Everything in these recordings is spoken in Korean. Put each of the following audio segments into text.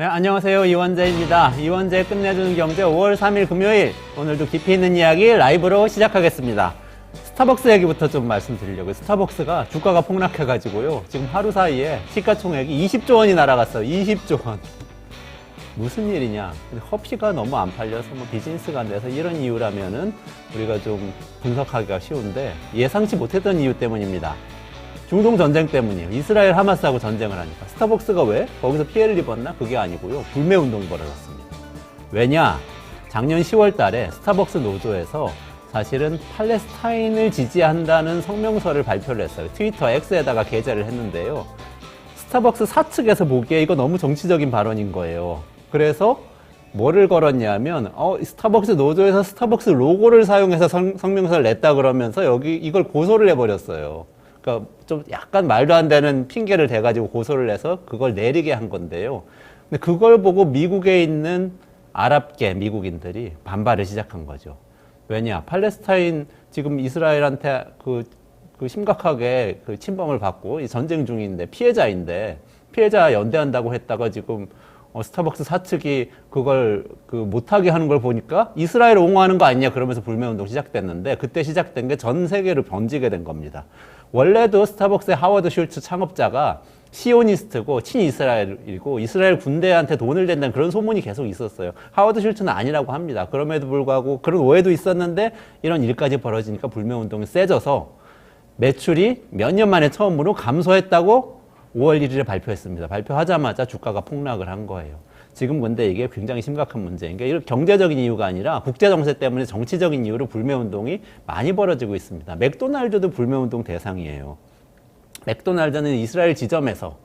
네, 안녕하세요. 이원재입니다. 이원재 끝내주는 경제 5월 3일 금요일, 오늘도 깊이 있는 이야기 라이브로 시작하겠습니다. 스타벅스 얘기부터 좀 말씀드리려고요. 스타벅스가 주가가 폭락해가지고요, 지금 하루 사이에 시가총액이 20조 원이 날아갔어요. 20조 원. 무슨 일이냐. 근데 커피가 너무 안 팔려서 뭐 비즈니스가 안 돼서 이런 이유라면은 우리가 좀 분석하기가 쉬운데, 예상치 못했던 이유 때문입니다. 중동 전쟁 때문이에요. 이스라엘 하마스하고 전쟁을 하니까. 스타벅스가 왜? 거기서 피해를 입었나? 그게 아니고요. 불매 운동이 벌어졌습니다. 왜냐? 작년 10월 달에 스타벅스 노조에서 사실은 팔레스타인을 지지한다는 성명서를 발표를 했어요. 트위터 X에다가 게재를 했는데요. 스타벅스 사측에서 보기에 이거 너무 정치적인 발언인 거예요. 그래서 뭐를 걸었냐면, 스타벅스 노조에서 스타벅스 로고를 사용해서 성명서를 냈다 그러면서 이걸 고소를 해버렸어요. 그러니까 좀 약간 말도 안 되는 핑계를 대가지고 고소를 해서 그걸 내리게 한 건데요. 근데 그걸 보고 미국에 있는 아랍계 미국인들이 반발을 시작한 거죠. 왜냐? 팔레스타인 지금 이스라엘한테 심각하게 침범을 받고 전쟁 중인데 피해자 연대한다고 했다가 지금 스타벅스 사측이 그걸 못하게 하는 걸 보니까 이스라엘 옹호하는 거 아니냐 그러면서 불매운동 시작됐는데, 그때 시작된 게 전 세계로 번지게 된 겁니다. 원래도 스타벅스의 하워드 슐츠 창업자가 시오니스트고 친이스라엘이고 이스라엘 군대한테 돈을 댄다는 그런 소문이 계속 있었어요. 하워드 슐츠는 아니라고 합니다. 그럼에도 불구하고 그런 오해도 있었는데 이런 일까지 벌어지니까 불매운동이 세져서 매출이 몇 년 만에 처음으로 감소했다고 5월 1일에 발표했습니다. 발표하자마자 주가가 폭락을 한 거예요. 지금 근데 이게 굉장히 심각한 문제인 게, 이런 경제적인 이유가 아니라 국제정세 때문에 정치적인 이유로 불매운동이 많이 벌어지고 있습니다. 맥도날드도 불매운동 대상이에요. 맥도날드는 이스라엘 지점에서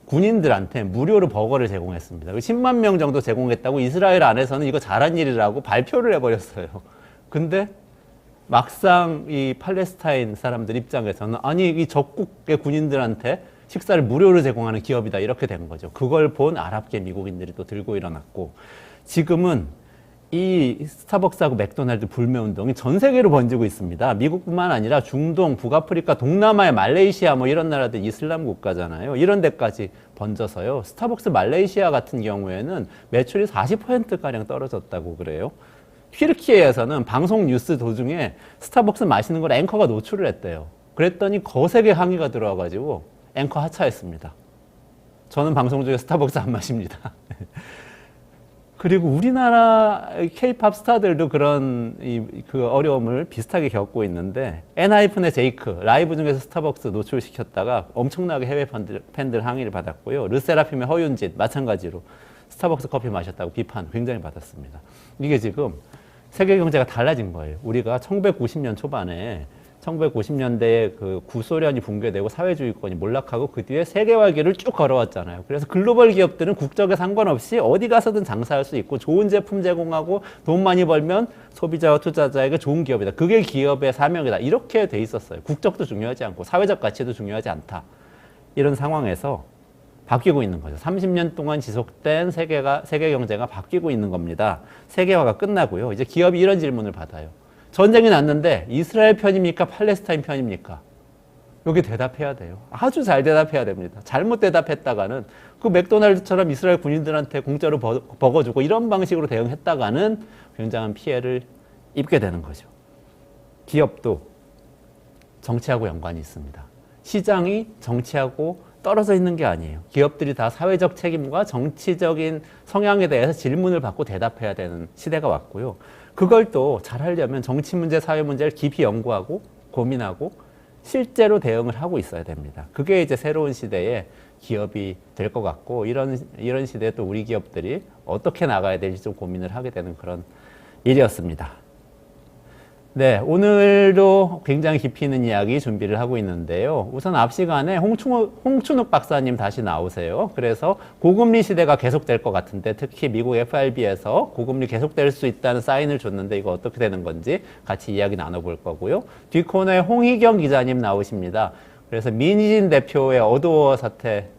군인들한테 무료로 버거를 제공했습니다. 10만 명 정도 제공했다고 이스라엘 안에서는 이거 잘한 일이라고 발표를 해버렸어요. 근데 막상 이 팔레스타인 사람들 입장에서는, 아니 이 적국의 군인들한테 식사를 무료로 제공하는 기업이다, 이렇게 된 거죠. 그걸 본 아랍계 미국인들이 또 들고 일어났고, 지금은 이 스타벅스하고 맥도날드 불매운동이 전 세계로 번지고 있습니다. 미국뿐만 아니라 중동, 북아프리카, 동남아의 말레이시아 뭐 이런 나라들 이슬람 국가잖아요. 이런 데까지 번져서요. 스타벅스 말레이시아 같은 경우에는 매출이 40%가량 떨어졌다고 그래요. 튀르키예에서는 방송 뉴스 도중에 스타벅스 마시는 걸 앵커가 노출을 했대요. 그랬더니 거세게 항의가 들어와가지고 앵커 하차했습니다. 저는 방송 중에 스타벅스 안 마십니다. 그리고 우리나라 K-팝 스타들도 그런 어려움을 비슷하게 겪고 있는데, 엔하이픈의 제이크 라이브 중에서 스타벅스 노출시켰다가 엄청나게 해외 팬들 항의를 받았고요. 르세라핌의 허윤진 마찬가지로 스타벅스 커피 마셨다고 비판 굉장히 받았습니다. 이게 지금 세계 경제가 달라진 거예요. 우리가 1990년 초반에 1950년대에 구소련이 붕괴되고 사회주의권이 몰락하고 그 뒤에 세계화기를 쭉 걸어왔잖아요. 그래서 글로벌 기업들은 국적에 상관없이 어디 가서든 장사할 수 있고 좋은 제품 제공하고 돈 많이 벌면 소비자와 투자자에게 좋은 기업이다. 그게 기업의 사명이다. 이렇게 돼 있었어요. 국적도 중요하지 않고 사회적 가치도 중요하지 않다. 이런 상황에서 바뀌고 있는 거죠. 30년 동안 지속된 세계 경제가 바뀌고 있는 겁니다. 세계화가 끝나고요. 이제 기업이 이런 질문을 받아요. 전쟁이 났는데 이스라엘 편입니까? 팔레스타인 편입니까? 여기 대답해야 돼요. 아주 잘 대답해야 됩니다. 잘못 대답했다가는 맥도날드처럼 이스라엘 군인들한테 공짜로 버거 주고 이런 방식으로 대응했다가는 굉장한 피해를 입게 되는 거죠. 기업도 정치하고 연관이 있습니다. 시장이 정치하고 떨어져 있는 게 아니에요. 기업들이 다 사회적 책임과 정치적인 성향에 대해서 질문을 받고 대답해야 되는 시대가 왔고요. 그걸 또 잘하려면 정치 문제, 사회 문제를 깊이 연구하고 고민하고 실제로 대응을 하고 있어야 됩니다. 그게 이제 새로운 시대의 기업이 될 것 같고, 이런 시대에 또 우리 기업들이 어떻게 나가야 될지 좀 고민을 하게 되는 그런 일이었습니다. 네, 오늘도 굉장히 깊이 있는 이야기 준비를 하고 있는데요. 우선 앞 시간에 홍춘욱 박사님 다시 나오세요. 그래서 고금리 시대가 계속될 것 같은데, 특히 미국 FRB에서 고금리 계속될 수 있다는 사인을 줬는데 이거 어떻게 되는 건지 같이 이야기 나눠볼 거고요. 뒷코너에 홍희경 기자님 나오십니다. 그래서 민희진 대표의 어도어 사태,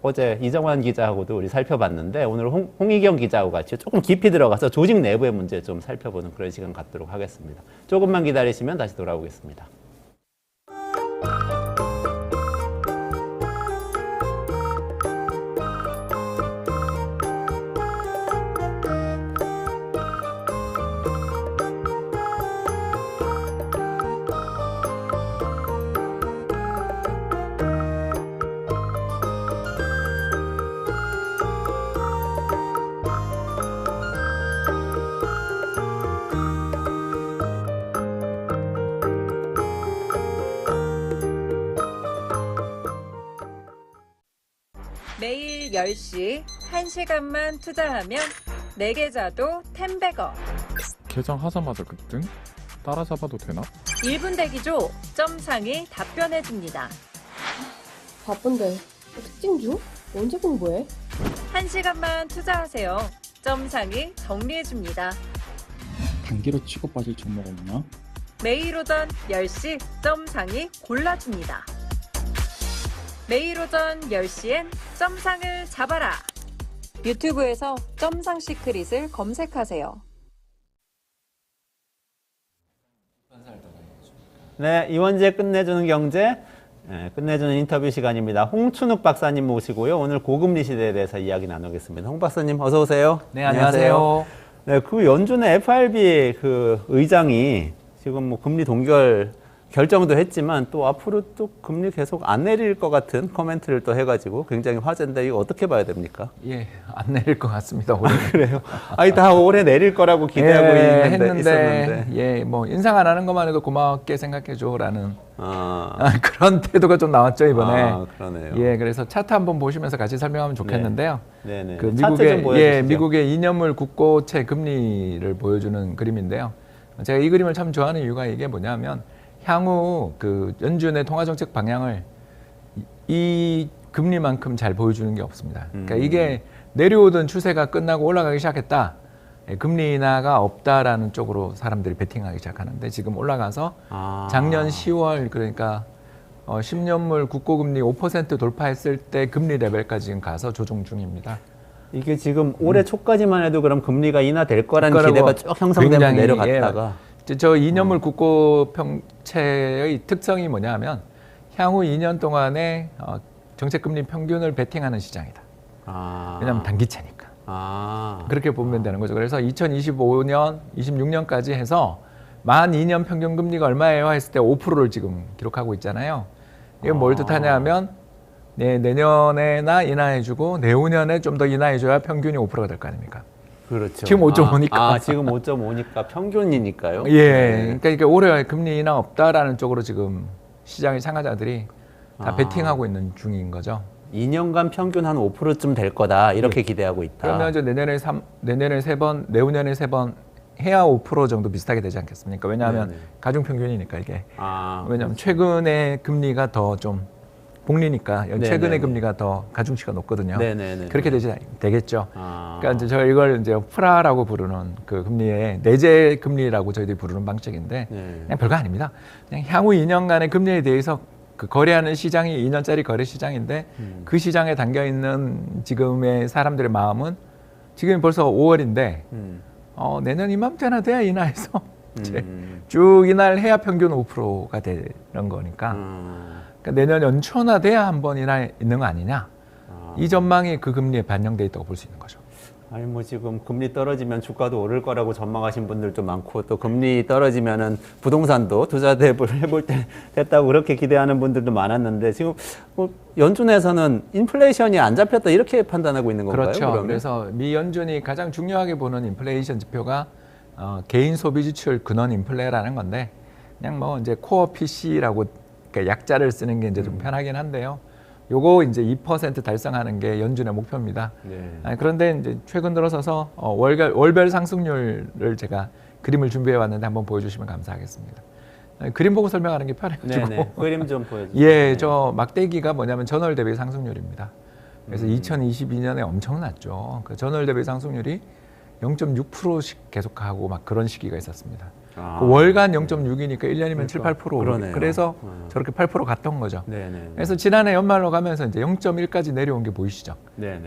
어제 이정환 기자하고도 우리 살펴봤는데, 오늘 홍희경 기자하고 같이 조금 깊이 들어가서 조직 내부의 문제 좀 살펴보는 그런 시간 갖도록 하겠습니다. 조금만 기다리시면 다시 돌아오겠습니다. 10시 1시간만 투자하면 내 계좌도 10배거. 개장하자마자 급등? 따라잡아도 되나? 1분 대기죠. 점상이 답변해줍니다. 바쁜데 특징 중? 언제 공부해? 1시간만 투자하세요. 점상이 정리해줍니다. 단기로 치고 빠질 종목 없나? 매일 오전 10시 점상이 골라줍니다. 매일 오전 10시엔 점상을 잡아라. 유튜브에서 점상 시크릿을 검색하세요. 네, 이원재 끝내주는 경제, 끝내주는 인터뷰 시간입니다. 홍춘욱 박사님 모시고요. 오늘 고금리 시대에 대해서 이야기 나누겠습니다. 홍 박사님 어서 오세요. 네, 안녕하세요. 네, 그 연준의 FRB 그 의장이 지금 뭐 금리 동결 결정도 했지만 또 앞으로 또 금리 계속 안 내릴 것 같은 코멘트를 또 해가지고 굉장히 화제인데 이거 어떻게 봐야 됩니까? 예, 안 내릴 것 같습니다. 올해. 그래요? 아니 다 올해 내릴 거라고 기대하고 있었는데. 예, 뭐 인상 안 하는 것만 해도 고맙게 생각해줘라는 그런 태도가 좀 나왔죠 이번에. 그러네요. 예, 그래서 차트 한번 보시면서 같이 설명하면 좋겠는데요. 네네. 그 차트 좀 보여주시죠. 미국의 2년물 국고채 금리를 보여주는 그림인데요. 제가 이 그림을 참 좋아하는 이유가 이게 뭐냐면. 향후 그 연준의 통화정책 방향을 이 금리만큼 잘 보여주는 게 없습니다. 그러니까 이게 내려오던 추세가 끝나고 올라가기 시작했다. 금리 인하가 없다라는 쪽으로 사람들이 베팅하기 시작하는데 지금 올라가서 작년 10월 그러니까 10년물 국고금리 5% 돌파했을 때 금리 레벨까지 지금 가서 조정 중입니다. 이게 지금 올해 초까지만 해도 그럼 금리가 인하될 거라는 기대가 쭉 형성되면 내려갔다가 저 2년물 국고평채의 특성이 뭐냐면 향후 2년 동안에 정책금리 평균을 베팅하는 시장이다. 왜냐하면 단기채니까. 그렇게 보면 되는 거죠. 그래서 2025년, 26년까지 해서 만 2년 평균 금리가 얼마예요 했을 때 5%를 지금 기록하고 있잖아요. 이건 뭘 뜻하냐 하면 내년에나 인하해주고 내후년에 좀 더 인하해줘야 평균이 5%가 될 거 아닙니까? 그렇죠. 지금 5.5니까. 지금 5.5니까 평균이니까요. 예. 그러니까 이게 올해 금리 인하 없다라는 쪽으로 지금 시장의 참가자들이 다 베팅하고 있는 중인 거죠. 2년간 평균 한 5%쯤 될 거다. 이렇게 기대하고 있다. 그러면 이제 내년에 3번, 내후년에 3번 해야 5% 정도 비슷하게 되지 않겠습니까? 왜냐하면 가중 평균이니까 이게. 왜냐하면 최근에 금리가 더 좀 복리니까 최근의 금리가 더 가중치가 높거든요. 그렇게 되겠죠. 그러니까 이제 저희 이걸 이제 프라라고 부르는 그 금리의 내재 금리라고 저희들이 부르는 방식인데 그냥 별거 아닙니다. 그냥 향후 2년간의 금리에 대해서 그 거래하는 시장이 2년짜리 거래 시장인데 그 시장에 담겨 있는 지금의 사람들의 마음은 지금 벌써 5월인데 내년 이맘때나 돼야 인하해서 쭉 인하해야 평균 5%가 되는 거니까. 그러니까 내년 연초나 돼야 한번 인하 있는 거 아니냐. 이 전망이 그 금리에 반영돼 있다고 볼 수 있는 거죠. 아니 뭐 지금 금리 떨어지면 주가도 오를 거라고 전망하신 분들도 많고 또 금리 떨어지면은 부동산도 투자 대부를 해볼 때 됐다고 그렇게 기대하는 분들도 많았는데 지금 뭐 연준에서는 인플레이션이 안 잡혔다 이렇게 판단하고 있는 건가요? 그렇죠. 그러면? 그래서 미 연준이 가장 중요하게 보는 인플레이션 지표가 개인 소비 지출 근원 인플레라는 건데 그냥 뭐 이제 코어 PC라고 그러니까 약자를 쓰는 게 이제 좀 편하긴 한데요. 요거 이제 2% 달성하는 게 연준의 목표입니다. 그런데 이제 최근 들어서서 월별 상승률을 제가 그림을 준비해 왔는데 한번 보여주시면 감사하겠습니다. 그림 보고 설명하는 게 편해가지고. 그림 좀 보여주세요. 예, 저 막대기가 뭐냐면 전월 대비 상승률입니다. 그래서 2022년에 엄청났죠. 그 전월 대비 상승률이 0.6%씩 계속하고 막 그런 시기가 있었습니다. 그 월간 0.6이니까 1년이면 7, 8%. 그러네요. 그래서 저렇게 8% 갔던 거죠. 그래서 지난해 연말로 가면서 이제 0.1까지 내려온 게 보이시죠?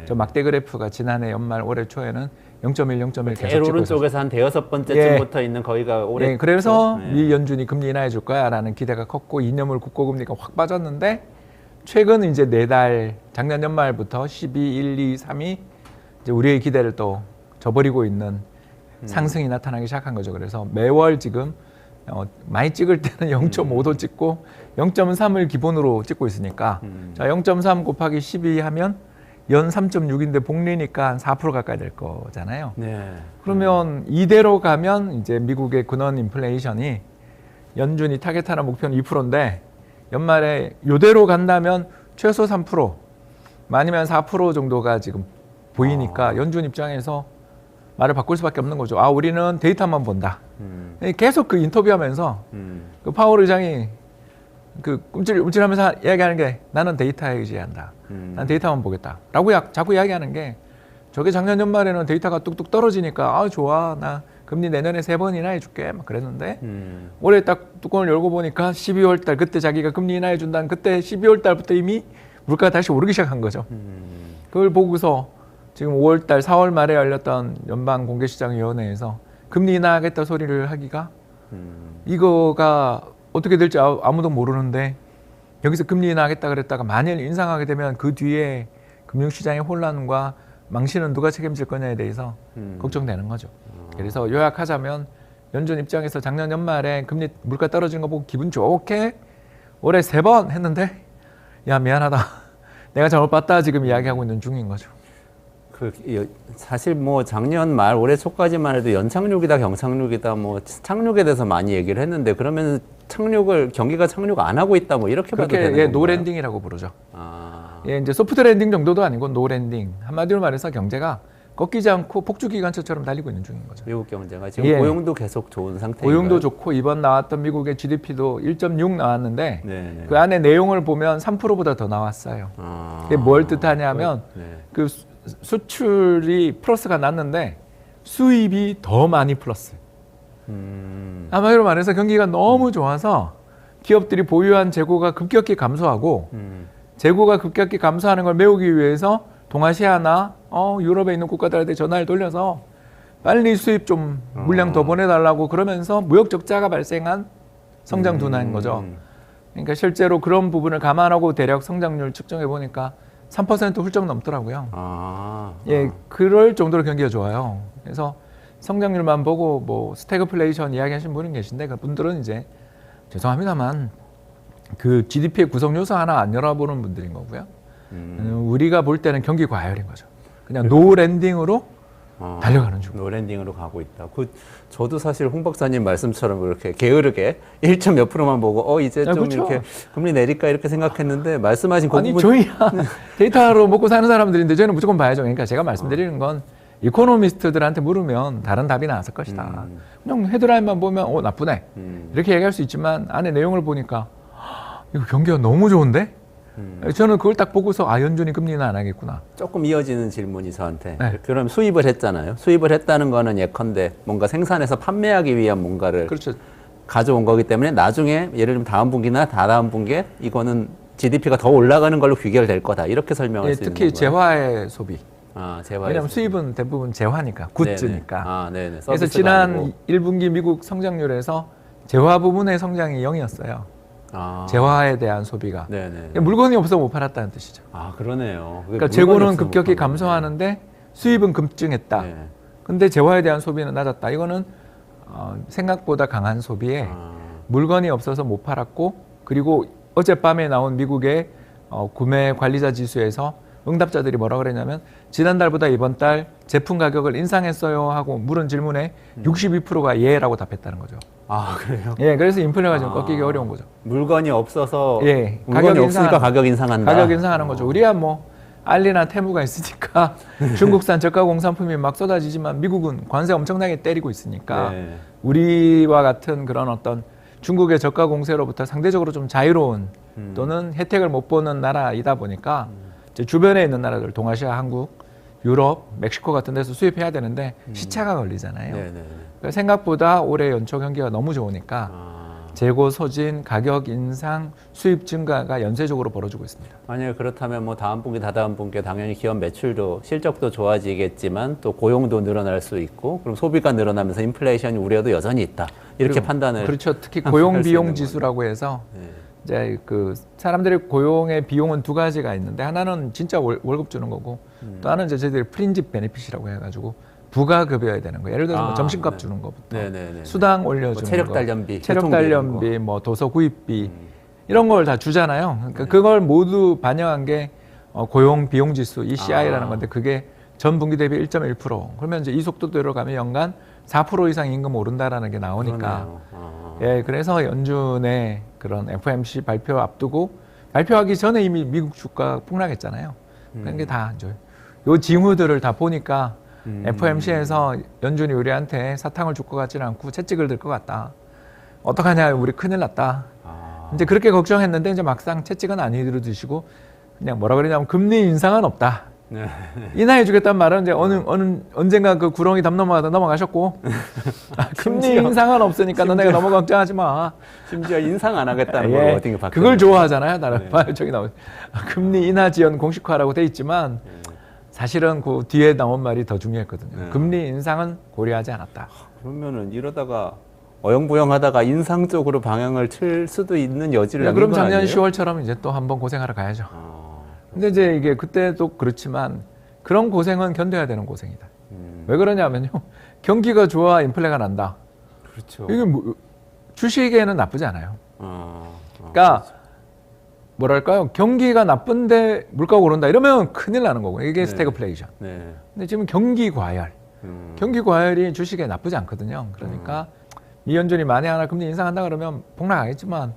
저 막대 그래프가 지난해 연말 올해 초에는 0.1, 0.1 계속 제일 찍고 오른쪽에서 한 대여섯 번째쯤부터 있는 거기가 올해. 그래서 미 연준이 금리 인하해 줄 거야라는 기대가 컸고 2년물 국고금리가 확 빠졌는데 최근 이제 4달 작년 연말부터 12, 1, 2, 3이 이제 우리의 기대를 또 저버리고 있는 상승이 나타나기 시작한 거죠. 그래서 매월 지금 많이 찍을 때는 0.5도 찍고 0.3을 기본으로 찍고 있으니까 자 0.3 곱하기 12 하면 연 3.6인데 복리니까 한 4% 가까이 될 거잖아요. 그러면 이대로 가면 이제 미국의 근원 인플레이션이 연준이 타겟하는 목표는 2%인데 연말에 이대로 간다면 최소 3%, 많으면 4% 정도가 지금 보이니까 연준 입장에서 말을 바꿀 수밖에 없는 거죠. 아, 우리는 데이터만 본다. 계속 그 인터뷰하면서 그 파월 의장이 그 움찔움찔하면서 이야기하는 게 나는 데이터에 의지한다. 난 데이터만 보겠다라고 자꾸 이야기하는 게 저게 작년 연말에는 데이터가 뚝뚝 떨어지니까 아 좋아 나 금리 내년에 3번이나 해줄게 막 그랬는데 올해 딱 뚜껑을 열고 보니까 12월 달 그때 자기가 금리 인하해준다는 그때 12월 달부터 이미 물가가 다시 오르기 시작한 거죠. 그걸 보고서 지금 5월 달 4월 말에 열렸던 연방공개시장위원회에서 금리 인하하겠다 소리를 하기가 이거가 어떻게 될지 아무도 모르는데 여기서 금리 인하하겠다 그랬다가 만일 인상하게 되면 그 뒤에 금융시장의 혼란과 망신은 누가 책임질 거냐에 대해서 걱정되는 거죠. 그래서 요약하자면 연준 입장에서 작년 연말에 금리 물가 떨어지는 거 보고 기분 좋게 올해 3번 했는데 야 미안하다 내가 잘못 봤다 지금 이야기하고 있는 중인 거죠. 사실 뭐 작년 말 올해 초까지만 해도 연착륙이다 경착륙이다 뭐 착륙에 대해서 많이 얘기를 했는데 그러면 경기가 착륙 안 하고 있다 뭐 이렇게 봐도 되는 건가요? 노랜딩이라고 부르죠. 예, 이제 소프트 랜딩 정도도 아니고 노랜딩. 한마디로 말해서 경제가 꺾이지 않고 폭주 기관차처럼 달리고 있는 중인 거죠. 미국 경제가 지금 고용도 계속 좋은 상태인가요? 고용도 좋고 이번 나왔던 미국의 GDP도 1.6 나왔는데 네네. 그 안에 내용을 보면 3%보다 더 나왔어요. 그게 뭘 뜻하냐면 그 수출이 플러스가 났는데 수입이 더 많이 플러스. 한마디로 말해서 경기가 너무 좋아서 기업들이 보유한 재고가 급격히 감소하고 재고가 급격히 감소하는 걸 메우기 위해서 동아시아나 유럽에 있는 국가들한테 전화를 돌려서 빨리 수입 좀 물량 더 보내달라고 그러면서 무역 적자가 발생한 성장 둔화인 거죠. 그러니까 실제로 그런 부분을 감안하고 대략 성장률 측정해 보니까 3% 훌쩍 넘더라고요. 예, 그럴 정도로 경기가 좋아요. 그래서 성장률만 보고 뭐 스태그플레이션 이야기하신 분은 계신데 그분들은 이제 죄송합니다만 그 GDP의 구성 요소 하나 안 열어보는 분들인 거고요. 우리가 볼 때는 경기 과열인 거죠. 그냥 노랜딩으로 달려가는 중. 노랜딩으로 가고 있다. 저도 사실 홍 박사님 말씀처럼 그렇게 게으르게 1점 몇 프로만 보고 이제 좀 그렇죠. 이렇게 금리 내릴까 이렇게 생각했는데 말씀하신 그 부분 저희야 데이터로 먹고 사는 사람들인데 저희는 무조건 봐야죠. 그러니까 제가 말씀드리는 건 이코노미스트들한테 물으면 다른 답이 나왔을 것이다. 그냥 헤드라인만 보면 나쁘네. 이렇게 얘기할 수 있지만 안에 내용을 보니까 이거 경기가 너무 좋은데? 저는 그걸 딱 보고서 연준이 금리는 안 하겠구나. 조금 이어지는 질문이 저한테. 네. 그럼 수입을 했잖아요. 수입을 했다는 거는 예컨대 뭔가 생산해서 판매하기 위한 뭔가를 그렇죠. 가져온 거기 때문에 나중에 예를 들면 다음 분기나 다다음 분기에 이거는 GDP가 더 올라가는 걸로 귀결될 거다. 이렇게 설명할 수 있는 건가요? 특히 재화의 소비. 재화의 왜냐하면 소비. 수입은 대부분 재화니까, 굿즈니까. 네네. 그래서 지난 1분기 미국 성장률에서 재화 부분의 성장이 0이었어요. 재화에 대한 소비가. 네네. 물건이 없어 못 팔았다는 뜻이죠. 그러네요. 그러니까 재고는 급격히 감소하는데 수입은 급증했다. 네. 근데 재화에 대한 소비는 낮았다. 이거는 생각보다 강한 소비에 물건이 없어서 못 팔았고 그리고 어젯밤에 나온 미국의 구매 관리자 지수에서 응답자들이 뭐라 그랬냐면 지난달보다 이번 달 제품 가격을 인상했어요 하고 물은 질문에 62%가 예라고 답했다는 거죠. 그래요? 예, 그래서 인플레가 지금 꺾이기 어려운 거죠. 물건이 없어서 물건이 없으니까 가격 인상한다. 가격 인상하는 거죠. 우리야 뭐 알리나 테무가 있으니까 중국산 저가 공산품이 막 쏟아지지만 미국은 관세 엄청나게 때리고 있으니까 우리와 같은 그런 어떤 중국의 저가 공세로부터 상대적으로 좀 자유로운 또는 혜택을 못 보는 나라이다 보니까 이제 주변에 있는 나라들 동아시아, 한국, 유럽, 멕시코 같은 데서 수입해야 되는데 시차가 걸리잖아요. 그러니까 생각보다 올해 연초 경기가 너무 좋으니까 재고 소진, 가격 인상, 수입 증가가 연쇄적으로 벌어지고 있습니다. 만약에 그렇다면 뭐 다음 분기, 다다음 분기에 당연히 기업 매출도 실적도 좋아지겠지만 또 고용도 늘어날 수 있고 그럼 소비가 늘어나면서 인플레이션 우려도 여전히 있다. 이렇게 판단을 그렇죠. 특히 고용 비용 지수라고 해서 이제 그 사람들의 고용의 비용은 두 가지가 있는데 하나는 진짜 월급 주는 거고 또 하나는 이제 저희들이 프린집 베네핏이라고 해가지고 부가급여야 되는 거. 예를 들어서 뭐 점심값 주는 것부터 수당 올려주는 거, 체력 단련비, 체력 단련비, 뭐 도서 구입비 이런 걸 다 주잖아요. 그러니까 그걸 모두 반영한 게 고용 비용 지수 ECI라는 건데 그게 전 분기 대비 1.1%. 그러면 이제 이 속도대로 가면 연간 4% 이상 임금 오른다라는 게 나오니까. 예, 그래서 연준의 그런 FOMC 발표 앞두고 발표하기 전에 이미 미국 주가 폭락했잖아요. 그런 게 다 이제 요 징후들을 다 보니까 FOMC에서 연준이 우리한테 사탕을 줄 것 같지는 않고 채찍을 들 것 같다. 어떡하냐, 우리 큰일 났다. 이제 그렇게 걱정했는데 이제 막상 채찍은 안 휘두르시고 그냥 뭐라 그러냐면 금리 인상은 없다. 네. 인하해주겠다는 말은 이제 언젠가 그 구렁이 담 넘어가다 넘어가셨고 금리 인상은 없으니까 너네가 너무 걱정하지 마. 심지어 인상 안 하겠다는 걸 어떻게 바뀌었나요? 그걸 좋아하잖아요. 나는 저기 나오 금리 인하 지연 공식화라고 돼 있지만 사실은 그 뒤에 나온 말이 더 중요했거든요. 금리 인상은 고려하지 않았다. 그러면은 이러다가 어영부영하다가 인상 쪽으로 방향을 틀 수도 있는 여지를 남긴 그럼 건 작년 아니에요? 10월처럼 이제 또 한번 고생하러 가야죠. 근데 이제 이게 그때도 그렇지만 그런 고생은 견뎌야 되는 고생이다. 왜 그러냐면요. 경기가 좋아 인플레가 난다. 그렇죠. 이게 뭐, 주식에는 나쁘지 않아요. 그러니까 뭐랄까요. 경기가 나쁜데 물가가 오른다 이러면 큰일 나는 거고 이게 스태그플레이션. 네. 근데 지금 경기 과열. 경기 과열이 주식에 나쁘지 않거든요. 그러니까 미 연준이 만에 하나 금리 인상한다 그러면 폭락하겠지만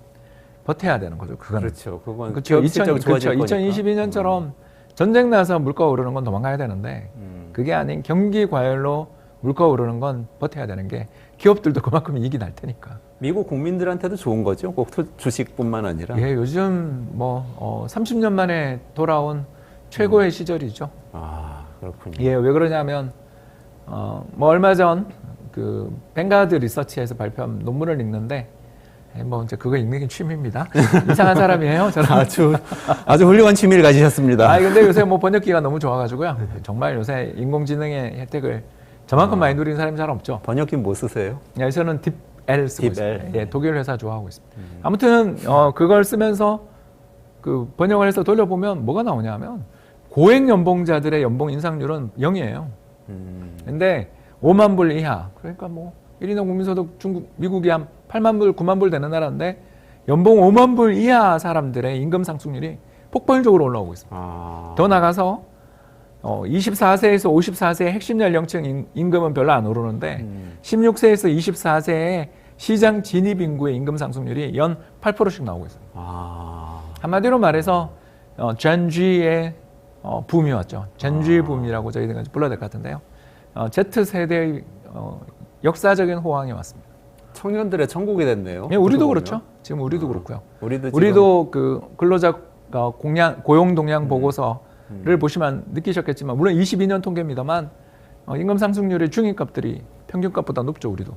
버텨야 되는 거죠. 그건 그렇죠. 그건 그렇죠. 기업 실적이 좋아질 거니까. 2022년처럼 전쟁 나서 물가 오르는 건 도망가야 되는데 그게 아닌 경기 과열로 물가 오르는 건 버텨야 되는 게 기업들도 그만큼 이익이 날 테니까. 미국 국민들한테도 좋은 거죠. 꼭 주식뿐만 아니라. 예, 요즘 뭐 30년 만에 돌아온 최고의 시절이죠. 아, 그렇군요. 예, 왜 그러냐면 뭐 얼마 전 그 뱅가드 리서치에서 발표한 논문을 읽는데 뭐 이제 그거 읽는 게 취미입니다. 이상한 사람이에요. 저는 아주 훌륭한 취미를 가지셨습니다. 근데 요새 뭐 번역기가 너무 좋아가지고요. 정말 요새 인공지능의 혜택을 저만큼 많이 누리는 사람이 잘 없죠. 번역기 뭐 쓰세요? 예, 저는 딥L 쓰고 딥L. 있습니다. 예, 독일 회사 좋아하고 있습니다. 아무튼 그걸 쓰면서 그 번역을 해서 돌려보면 뭐가 나오냐면 고액 연봉자들의 연봉 인상률은 0이에요. 근데 5만 불 이하, 그러니까 뭐 1인당 국민소득 미국이 한 8만 불, 9만 불 되는 나라인데 연봉 5만 불 이하 사람들의 임금 상승률이 폭발적으로 올라오고 있습니다. 더 나가서 24세에서 54세의 핵심 연령층 임금은 별로 안 오르는데 16세에서 24세의 시장 진입 인구의 임금 상승률이 연 8%씩 나오고 있어요. 한마디로 말해서 젠쥐의 붐이 왔죠. 젠쥐 붐이라고 저희들이 불러야 될 것 같은데요. Z세대의 역사적인 호황이 왔습니다. 청년들의 천국이 됐네요. 예, 우리도 그렇죠. 지금 우리도 그렇고요. 우리도 그 근로자 고용 동향 보고서를 보시면 느끼셨겠지만 물론 22년 통계입니다만 임금 상승률의 중위값들이 평균값보다 높죠. 우리도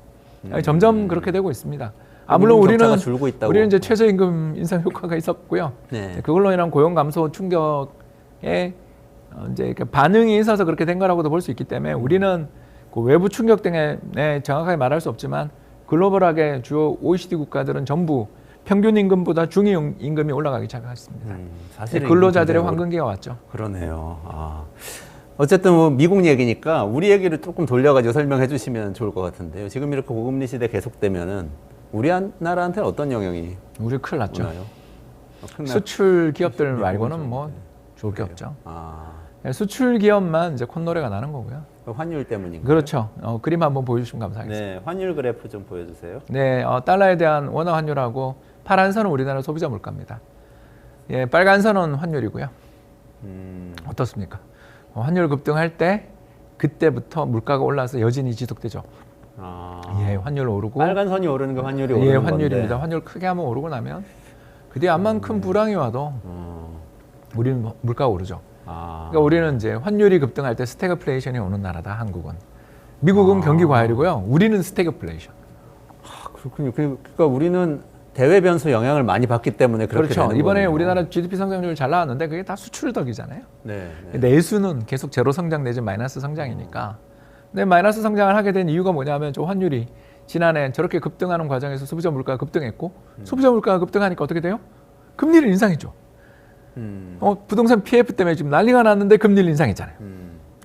점점 그렇게 되고 있습니다. 물론 우리는 이제 최저임금 인상 효과가 있었고요. 네. 그걸로 인한 고용 감소 충격에 이제 반응이 있어서 그렇게 된 거라고도 볼 수 있기 때문에 우리는 그 외부 충격 때문에 정확하게 말할 수 없지만 글로벌하게 주요 OECD 국가들은 전부 평균 임금보다 중위 임금이 올라가기 시작했습니다. 사실 근로자들의 황금기가 왔죠. 그러네요. 어쨌든 뭐 미국 얘기니까 우리 얘기를 조금 돌려가지고 설명해 주시면 좋을 것 같은데요. 지금 이렇게 고금리 시대 계속되면은 우리나라한테는 어떤 영향이 우리 큰일 났죠. 오나요? 수출 기업들 말고는 뭐 좋을 게 없죠. 수출 기업만 이제 콧노래가 나는 거고요. 환율 때문인가요? 그렇죠. 그림 한번 보여주시면 감사하겠습니다. 네, 환율 그래프 좀 보여주세요. 네, 달러에 대한 원화 환율하고 파란 선은 우리나라 소비자 물가입니다. 예, 빨간 선은 환율이고요. 어떻습니까? 환율 급등할 때 그때부터 물가가 올라서 여진이 지속되죠. 예, 환율 오르고 빨간 선이 오르는 게 환율이 오르는 예, 건데. 환율입니다. 환율 크게 한번 오르고 나면 그 뒤에 암만 큰 불황이 와도 우리는 물가가 오르죠. 그러니까 우리는 이제 환율이 급등할 때 스태그플레이션이 오는 나라다. 한국은. 미국은 경기 과열이고요. 우리는 스태그플레이션. 그렇군요. 그러니까 우리는 대외 변수 영향을 많이 받기 때문에 그렇게 그렇죠. 되는 이번에 거네요. 우리나라 GDP 성장률 잘 나왔는데 그게 다 수출 덕이잖아요. 네. 내수는 계속 제로 성장 내지 마이너스 성장이니까. 근데 마이너스 성장을 하게 된 이유가 뭐냐면 저 환율이 지난해 저렇게 급등하는 과정에서 소비자 물가가 급등했고 소비자 물가가 급등하니까 어떻게 돼요? 금리를 인상했죠. 부동산 PF 때문에 지금 난리가 났는데 금리를 인상했잖아요.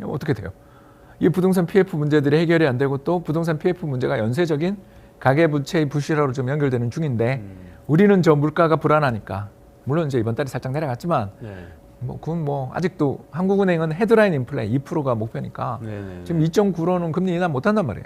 어떻게 돼요? 이 부동산 PF 문제들이 해결이 안 되고 또 부동산 PF 문제가 연쇄적인 가계부채의 부실화로 좀 연결되는 중인데 우리는 저 물가가 불안하니까 물론 이제 이번 달에 살짝 내려갔지만 그건 뭐 아직도 한국은행은 헤드라인 인플레 2%가 목표니까 지금 2.9로는 금리 인하 못한단 말이에요.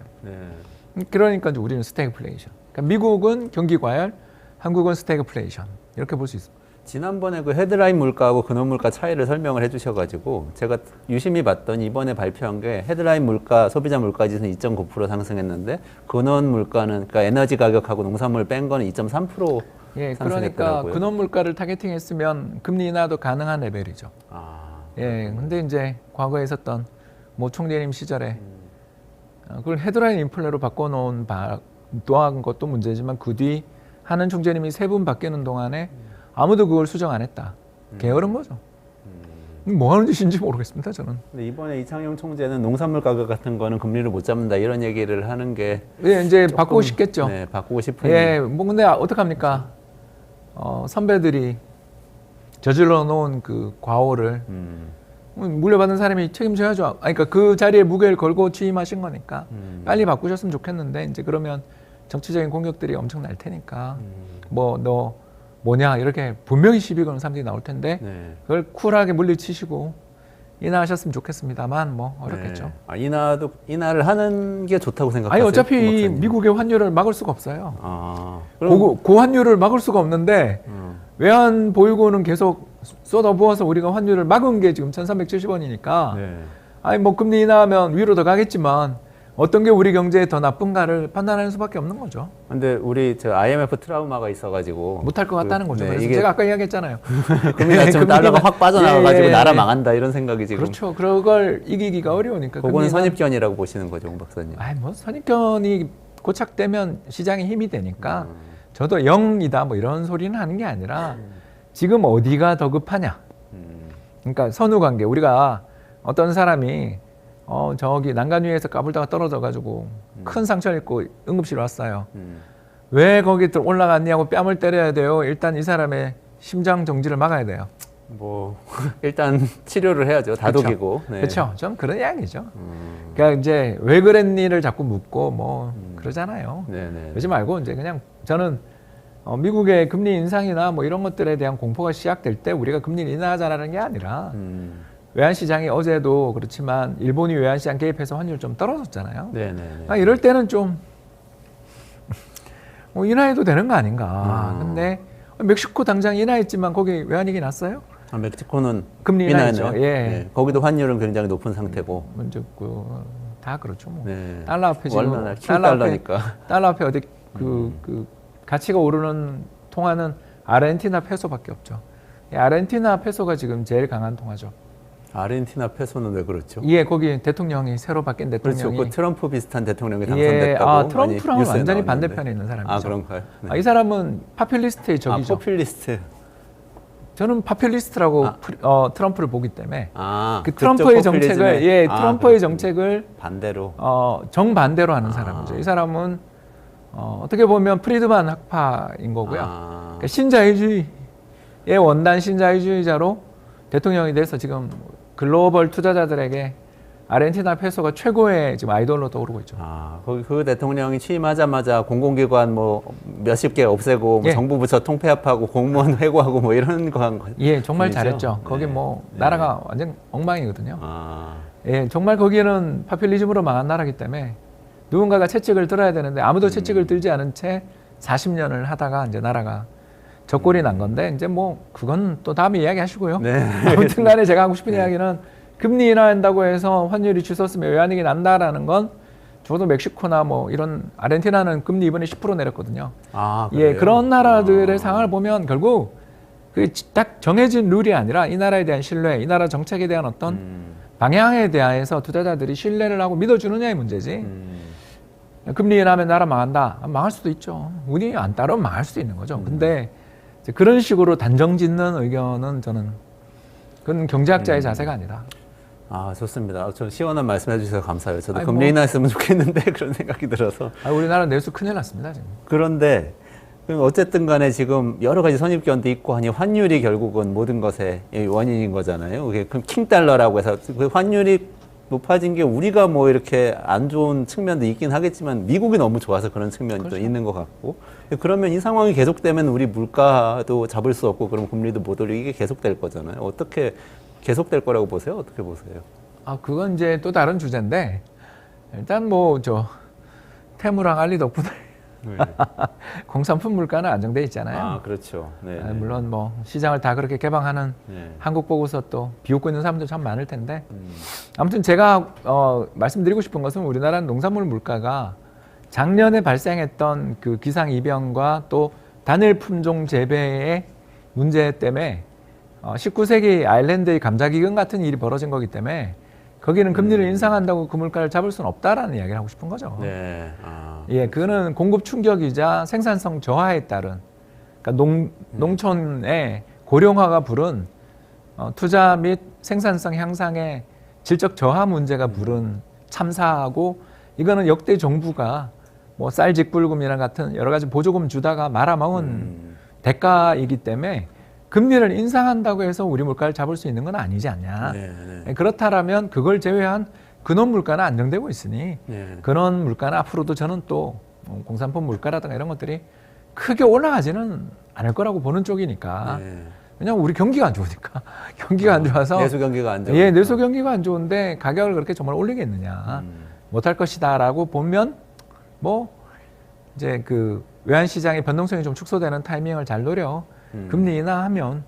그러니까 이제 우리는 스태그플레이션. 그러니까 미국은 경기 과열, 한국은 스태그플레이션 이렇게 볼 수 있습니다. 지난번에 그 헤드라인 물가하고 근원 물가 차이를 설명을 해주셔가지고 제가 유심히 봤더니 이번에 발표한 게 헤드라인 물가, 소비자 물가 지수는 2.9% 상승했는데 근원 물가는 그러니까 에너지 가격하고 농산물 뺀 거는 2.3% 예, 그러니까 상승했더라고요. 근원 물가를 타겟팅했으면 금리 인하도 가능한 레벨이죠. 아, 예, 근데 이제 과거에 있었던 모 총재님 시절에 그걸 헤드라인 인플레로 바꿔놓은 또한 것도 문제지만 그 뒤 하는 총재님이 3분 바뀌는 동안에 아무도 그걸 수정 안 했다. 게으른 거죠. 뭐 하는 짓인지 모르겠습니다, 저는. 근데 이번에 이창용 총재는 농산물 가격 같은 거는 금리를 못 잡는다 이런 얘기를 하는 게 예, 이제 조금, 바꾸고 싶겠죠. 네, 바꾸고 싶은. 예, 뭐 근데 어떡합니까? 선배들이 저질러 놓은 그 과오를 물려받은 사람이 책임져야죠. 아니, 그러니까 그 자리에 무게를 걸고 취임하신 거니까 빨리 바꾸셨으면 좋겠는데 이제 그러면 정치적인 공격들이 엄청 날 테니까 뭐 너 뭐냐 이렇게 분명히 시비 거는 사람들이 나올 텐데 네. 그걸 쿨하게 물리치시고 인하하셨으면 좋겠습니다만 뭐 어렵겠죠. 네. 아, 인하를 하는 게 좋다고 아니 생각하세요? 어차피 이 박사님? 미국의 환율을 막을 수가 없어요. 아, 그럼 고환율을 막을 수가 없는데 외환 보유고는 계속 쏟아부어서 우리가 환율을 막은 게 지금 1370원이니까 네. 아니 뭐 금리 인하하면 위로 더 가겠지만 어떤 게 우리 경제에 더 나쁜가를 판단하는 수밖에 없는 거죠. 근데 우리 저 IMF 트라우마가 있어가지고 못할 것 같다는 거죠. 네, 그래서 이게 제가 아까 이야기했잖아요. 금리 낮추면 달러가 확 빠져나와가지고 예, 나라 예. 망한다 이런 생각이 지금. 그렇죠. 그걸 이기기가 어려우니까. 그거는 금리는- 선입견이라고 보시는 거죠, 홍 박사님. 아이 뭐 선입견이 고착되면 시장에 힘이 되니까 저도 0이다 뭐 이런 소리는 하는 게 아니라 지금 어디가 더 급하냐. 그러니까 선후관계. 우리가 어떤 사람이 저기 난간 위에서 까불다가 떨어져가지고 큰 상처를 입고 응급실 왔어요. 왜 거기 올라갔냐고 뺨을 때려야 돼요. 일단 이 사람의 심장 정지를 막아야 돼요. 뭐 일단 치료를 해야죠. 다독이고. 네. 그렇죠. 좀 그런 이야기죠. 그러니까 이제 왜 그랬니를 자꾸 묻고 뭐 그러잖아요. 네네. 그러지 말고 이제 그냥 저는 미국의 금리 인상이나 뭐 이런 것들에 대한 공포가 시작될 때 우리가 금리를 인하하자라는 게 아니라 외환시장이 어제도 그렇지만 일본이 외환시장 개입해서 환율 좀 떨어졌잖아요. 네네. 아, 이럴 때는 좀 인하해도 되는 거 아닌가. 근데 멕시코 당장 인하했지만 거기 외환위기 났어요? 아, 멕시코는 금리 인하했죠. 인하했나요? 예. 네. 거기도 환율은 굉장히 높은 상태고. 먼저 다 그렇죠. 뭐. 네. 달러 앞에 지금 원래는 달러니까. 달러 앞에 어디 그 가치가 오르는 통화는 아르헨티나 페소밖에 없죠. 이 아르헨티나 페소가 지금 제일 강한 통화죠. 아르헨티나 페소는 왜 그렇죠? 예, 거기 대통령이 새로 바뀐 그렇죠. 대통령이 그 트럼프 비슷한 대통령이 예, 당선됐다고. 트럼프랑 뉴스에 완전히 나왔는데. 반대편에 있는 사람이죠. 아, 그런가요? 네. 이 사람은 파퓰리스트의 아, 적이죠. 포퓰리스트. 저는 파퓰리스트라고 트럼프를 보기 때문에 아, 그 트럼프의 정책을 트럼프의 그렇군요. 정책을 반대로. 정반대로 하는 사람이죠. 이 사람은 어떻게 보면 프리드만 학파인 거고요. 그러니까 신자유주의의 원단 신자유주의자로 대통령이 돼서 지금 글로벌 투자자들에게 아르헨티나 페소가 최고의 지금 아이돌로 떠오르고 있죠. 아, 거기 그 대통령이 취임하자마자 공공기관 뭐 몇십 개 없애고 뭐 예. 정부 부처 통폐합하고 공무원 해고하고 뭐 이런 거 한 거. 예, 정말 분이죠? 잘했죠. 네. 거기 뭐 네. 나라가 완전 엉망이거든요. 아, 예, 정말 거기는 파퓰리즘으로 망한 나라이기 때문에 누군가가 채찍을 들어야 되는데 아무도 채찍을 들지 않은 채 40년을 하다가 이제 나라가 적골이 난 건데 이제 뭐 그건 또 다음에 이야기하시고요. 네. 아무튼간에 제가 하고 싶은 이야기는 금리 인하한다고 해서 환율이 치솟으면 외환위기 난다라는 건 저도 멕시코나 뭐 이런 아르헨티나는 금리 이번에 10% 내렸거든요. 아, 예, 그래요? 그런 나라들의 상황을 보면 결국 그 딱 정해진 룰이 아니라 이 나라에 대한 신뢰, 이 나라 정책에 대한 어떤 방향에 대해서 투자자들이 신뢰를 하고 믿어주느냐의 문제지. 금리 인하면 나라 망한다. 망할 수도 있죠. 운이 안 따르면 망할 수도 있는 거죠. 근데 이제 그런 식으로 단정 짓는 의견은 저는 그건 경제학자의 자세가 아니다. 아, 좋습니다. 저 시원한 말씀 해주셔서 감사해요. 저도 아니, 금리 뭐. 인하했으면 좋겠는데 그런 생각이 들어서. 우리나라 내수 큰일 났습니다, 지금. 그런데 그럼 어쨌든 간에 지금 여러 가지 선입견도 있고 하니 환율이 결국은 모든 것의 원인인 거잖아요. 그게 그럼 킹달러라고 해서 그 환율이 높아진 게 우리가 뭐 이렇게 안 좋은 측면도 있긴 하겠지만 미국이 너무 좋아서 그런 측면도 그렇죠. 있는 것 같고 그러면 이 상황이 계속되면 우리 물가도 잡을 수 없고 그럼 금리도 못 올리고 이게 계속될 거잖아요. 어떻게 계속될 거라고 보세요? 어떻게 보세요? 그건 이제 또 다른 주제인데 일단 뭐 태무랑 알리 덕분에 네. 공산품 물가는 안정돼 있잖아요. 아, 그렇죠. 네. 네. 물론 뭐 시장을 다 그렇게 개방하는 네. 한국 보고서 또 비웃고 있는 사람들 참 많을 텐데 아무튼 제가 말씀드리고 싶은 것은 우리나라 농산물 물가가 작년에 발생했던 그 기상이변과 또 단일 품종 재배의 문제 때문에 19세기 아일랜드의 감자기근 같은 일이 벌어진 거기 때문에 거기는 금리를 인상한다고 그 물가를 잡을 수는 없다라는 이야기를 하고 싶은 거죠. 네. 아, 예, 그거는 공급 충격이자 생산성 저하에 따른 그러니까 농촌의 고령화가 부른 투자 및 생산성 향상의 질적 저하 문제가 부른 참사하고 이거는 역대 정부가 뭐 쌀 직불금이나 같은 여러 가지 보조금 주다가 말아먹은 대가이기 때문에 금리를 인상한다고 해서 우리 물가를 잡을 수 있는 건 아니지 않냐. 네, 네. 그렇다면 그걸 제외한 근원 물가는 안정되고 있으니 네. 근원 물가는 앞으로도 저는 또 공산품 물가라든가 이런 것들이 크게 올라가지는 않을 거라고 보는 쪽이니까. 네. 왜냐하면 우리 경기가 안 좋으니까. 경기가 안 좋아서. 내수 경기가 안 좋아. 예, 내수 경기가 안 좋은데 가격을 그렇게 정말 올리겠느냐. 못할 것이다라고 보면 뭐 이제 그 외환 시장의 변동성이 좀 축소되는 타이밍을 잘 노려 금리 인하하면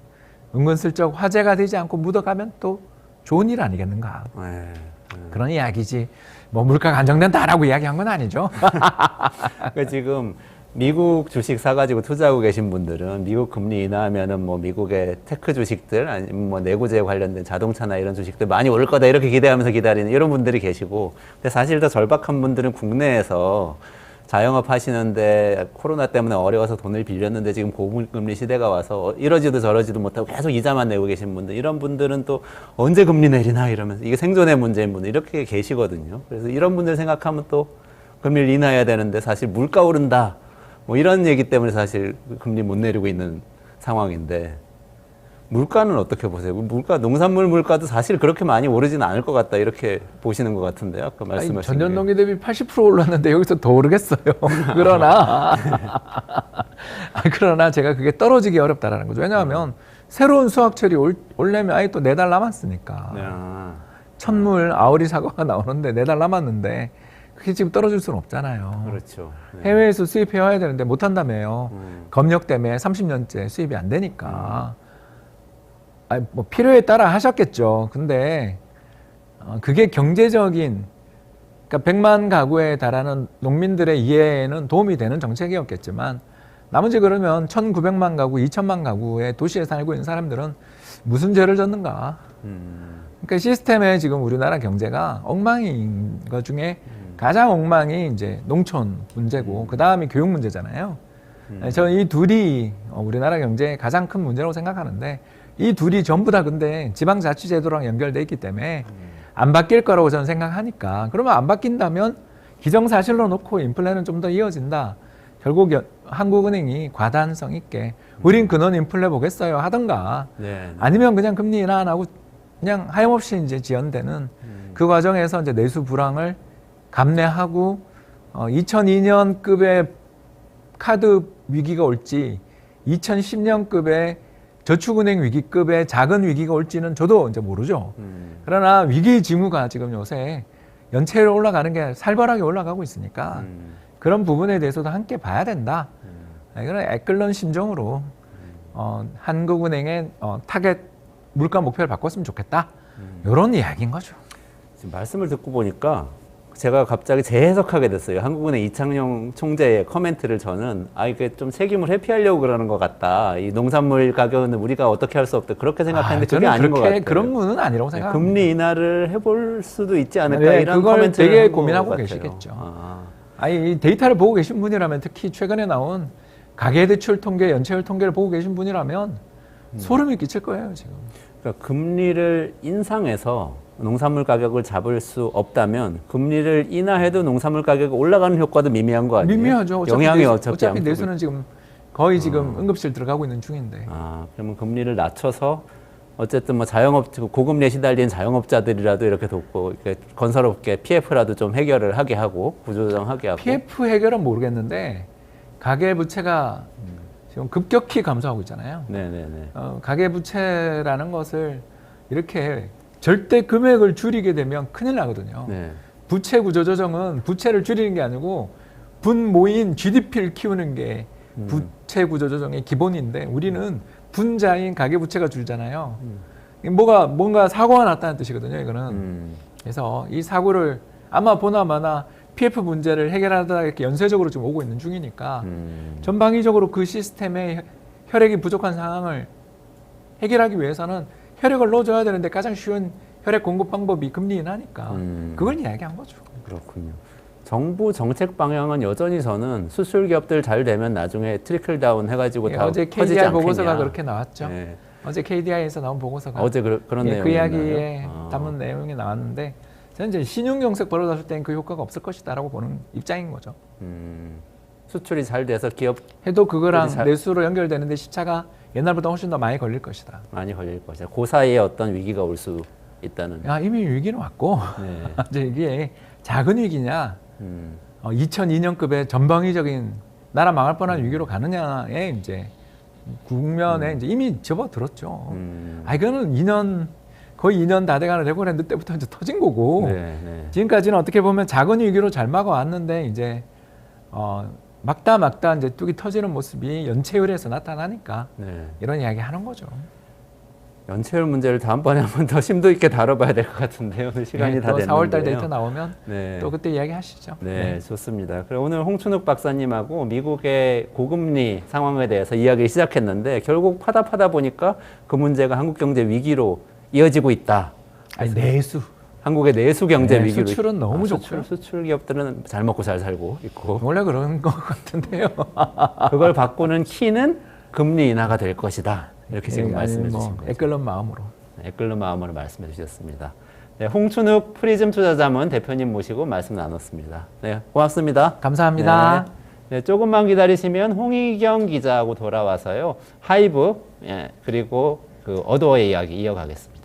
은근슬쩍 화제가 되지 않고 묻어가면 또 좋은 일 아니겠는가. 네. 그런 이야기지. 뭐 물가가 안정된다라고 이야기한 건 아니죠. 그러니까 지금 미국 주식 사가지고 투자하고 계신 분들은 미국 금리 인하하면은 뭐 미국의 테크 주식들 아니면 뭐 내구재 관련된 자동차나 이런 주식들 많이 오를 거다 이렇게 기대하면서 기다리는 이런 분들이 계시고, 근데 사실 더 절박한 분들은 국내에서 자영업 하시는데 코로나 때문에 어려워서 돈을 빌렸는데 지금 고금리 시대가 와서 이러지도 저러지도 못하고 계속 이자만 내고 계신 분들, 이런 분들은 또 언제 금리 내리나 이러면서 이게 생존의 문제인 분들 이렇게 계시거든요. 그래서 이런 분들 생각하면 또 금리를 인하해야 되는데 사실 물가 오른다 뭐 이런 얘기 때문에 사실 금리 못 내리고 있는 상황인데, 물가는 어떻게 보세요? 물가, 농산물 물가도 사실 그렇게 많이 오르지는 않을 것 같다 이렇게 보시는 것 같은데요. 아까 말씀하신 전년 게. 동기 대비 80% 올랐는데 여기서 더 오르겠어요. 그러나 그러나 제가 그게 떨어지기 어렵다라는 거죠. 왜냐하면 새로운 수확철이 올려면 아예 또 4달 남았으니까. 네. 천물 아오리 사과가 나오는데 4달 남았는데 그게 지금 떨어질 수는 없잖아요. 그렇죠. 네. 해외에서 수입해 와야 되는데 못 한다며요. 검역 때문에 30년째 수입이 안 되니까. 아니, 뭐 필요에 따라 하셨겠죠. 근데 그게 경제적인, 그러니까 100만 가구에 달하는 농민들의 이해에는 도움이 되는 정책이었겠지만 나머지 그러면 1900만 가구, 2000만 가구의 도시에 살고 있는 사람들은 무슨 죄를 졌는가. 그러니까 시스템에 지금 우리나라 경제가 엉망인 것 중에 가장 엉망이 이제 농촌 문제고 그 다음이 교육 문제잖아요. 저 이 둘이 우리나라 경제의 가장 큰 문제라고 생각하는데, 이 둘이 전부 다 근데 지방자치제도랑 연결돼 있기 때문에 안 바뀔 거라고 저는 생각하니까, 그러면 안 바뀐다면 기정사실로 놓고 인플레는 좀 더 이어진다. 결국 한국은행이 과단성 있게 우린 근원 인플레 보겠어요 하던가, 네. 아니면 그냥 금리 인하 안 하고 그냥 하염없이 이제 지연되는 그 과정에서 이제 내수 불황을 감내하고 2002년급의 카드 위기가 올지 2010년급의 저축은행 위기급의 작은 위기가 올지는 저도 이제 모르죠. 그러나 위기 징후가 지금 요새 연체로 올라가는 게 살벌하게 올라가고 있으니까 그런 부분에 대해서도 함께 봐야 된다. 그런 애끓는 심정으로 한국은행의 타겟 물가 목표를 바꿨으면 좋겠다. 이런 이야기인 거죠. 지금 말씀을 듣고 보니까 제가 갑자기 재해석하게 됐어요. 한국은행 이창용 총재의 코멘트를 저는 이게 좀 책임을 회피하려고 그러는 것 같다. 이 농산물 가격은 우리가 어떻게 할 수 없다. 그렇게 생각하는데 그게 아닌 것 같아요. 그런 분은 아니라고 네, 생각합니다. 금리 인하를 해볼 수도 있지 않을까 네, 이런 그걸 코멘트를 되게 한것 고민하고 같아요. 계시겠죠. 이 데이터를 보고 계신 분이라면, 특히 최근에 나온 가계대출 통계, 연체율 통계를 보고 계신 분이라면 소름이 끼칠 거예요, 지금. 그러니까 금리를 인상해서 농산물 가격을 잡을 수 없다면 금리를 인하해도 농산물 가격이 올라가는 효과도 미미한 거 아니에요? 미미하죠. 영향이 어차피 내수는 지금 거의 지금 응급실 들어가고 있는 중인데. 그러면 금리를 낮춰서 어쨌든 뭐 고금리에 시달린 자영업자들이라도 이렇게 돕고, 이렇게 건설업계 PF라도 좀 해결을 하게 하고 구조조정하게 하고. PF 해결은 모르겠는데 가계 부채가 지금 급격히 감소하고 있잖아요. 네네네. 가계 부채라는 것을 이렇게 절대 금액을 줄이게 되면 큰일 나거든요. 네. 부채 구조 조정은 부채를 줄이는 게 아니고 분모인 GDP를 키우는 게 부채 구조 조정의 기본인데 우리는 분자인 가계부채가 줄잖아요. 뭔가 사고가 났다는 뜻이거든요. 이거는. 그래서 이 사고를 아마 보나마나 PF 문제를 해결하다 이렇게 연쇄적으로 좀 오고 있는 중이니까 전방위적으로 그 시스템에 혈액이 부족한 상황을 해결하기 위해서는 혈액을 넣어줘야 되는데 가장 쉬운 혈액 공급 방법이 금리 인하니까 그걸 이야기한 거죠. 그렇군요. 정부 정책 방향은 여전히 저는 수출 기업들 잘 되면 나중에 트리클 다운 해가지고 다 어제 커지지 KDI 않겠냐. 보고서가 그렇게 나왔죠. 네. 어제 KDI에서 나온 보고서가 어제 그런 그 내용이 이야기에 있나요? 담은 내용이 나왔는데 저는 이제 신용경색 벌어졌을 때는 그 효과가 없을 것이다라고 보는 입장인 거죠. 수출이 잘 돼서 기업 해도 그거랑 잘- 내수로 연결되는데 시차가 옛날보다 훨씬 더 많이 걸릴 것이다. 많이 걸릴 것이다. 그 사이에 어떤 위기가 올 수 있다는. 이미 위기는 왔고 네. 이제 이게 작은 위기냐 2002년급의 전방위적인 나라 망할 뻔한 위기로 가느냐에 이제 국면에 이제 이미 접어들었죠. 이거는 거의 2년 다 돼가는 레고랜드 때부터 이제 터진 거고 네, 네. 지금까지는 어떻게 보면 작은 위기로 잘 막아왔는데 이제 막다 이제 뚝이 터지는 모습이 연체율에서 나타나니까 네. 이런 이야기 하는 거죠. 연체율 문제를 다음번에 한번 더 심도 있게 다뤄봐야 될 것 같은데요. 오늘 시간이 다 또 됐는데요. 4월달 데이터 나오면 네. 또 그때 이야기 하시죠. 네, 좋습니다. 그럼 오늘 홍춘욱 박사님하고 미국의 고금리 상황에 대해서 이야기를 시작했는데 결국 파다 보니까 그 문제가 한국 경제 위기로 이어지고 있다. 내수. 한국의 내수 경제 네, 위기로. 수출은 너무 좋고요. 수출 기업들은 잘 먹고 잘 살고 있고 원래 그런 것 같은데요. 그걸 바꾸는 키는 금리 인하가 될 것이다. 이렇게 지금 말씀해 주신 거죠. 애끓는 마음으로. 애끓는 마음으로 말씀해 주셨습니다. 네, 홍춘욱 프리즘 투자자문 대표님 모시고 말씀 나눴습니다. 네, 고맙습니다. 감사합니다. 네, 조금만 기다리시면 홍희경 기자하고 돌아와서요. 하이브 그리고 그 어도어의 이야기 이어가겠습니다.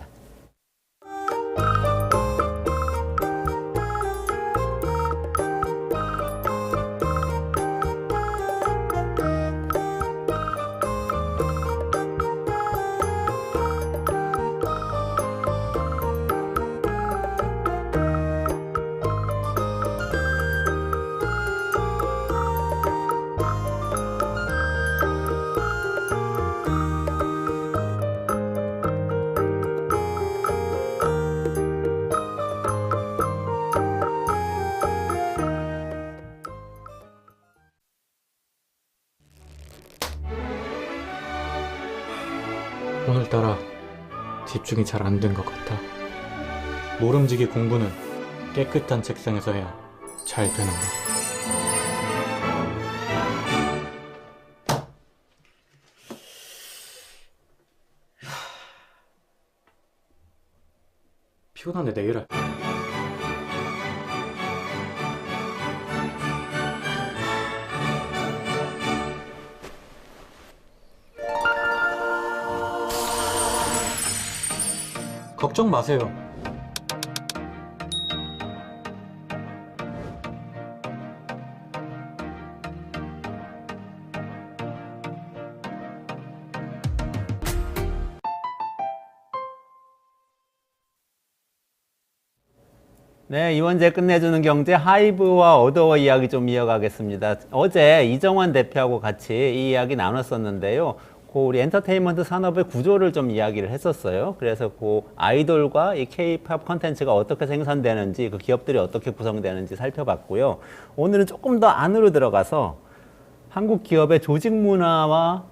오늘따라 집중이 잘 안 된 것 같아. 모름지기 공부는 깨끗한 책상에서 해야 잘 되는 거. 피곤한데 내일 할. 걱정 마세요. 네, 이원재 끝내주는 경제 하이브와 어도어 이야기 좀 이어가겠습니다. 어제 이정환 대표하고 같이 이 이야기 나눴었는데요. 우리 엔터테인먼트 산업의 구조를 좀 이야기를 했었어요. 그래서 그 아이돌과 이 K-팝 콘텐츠가 어떻게 생산되는지, 그 기업들이 어떻게 구성되는지 살펴봤고요. 오늘은 조금 더 안으로 들어가서 한국 기업의 조직 문화와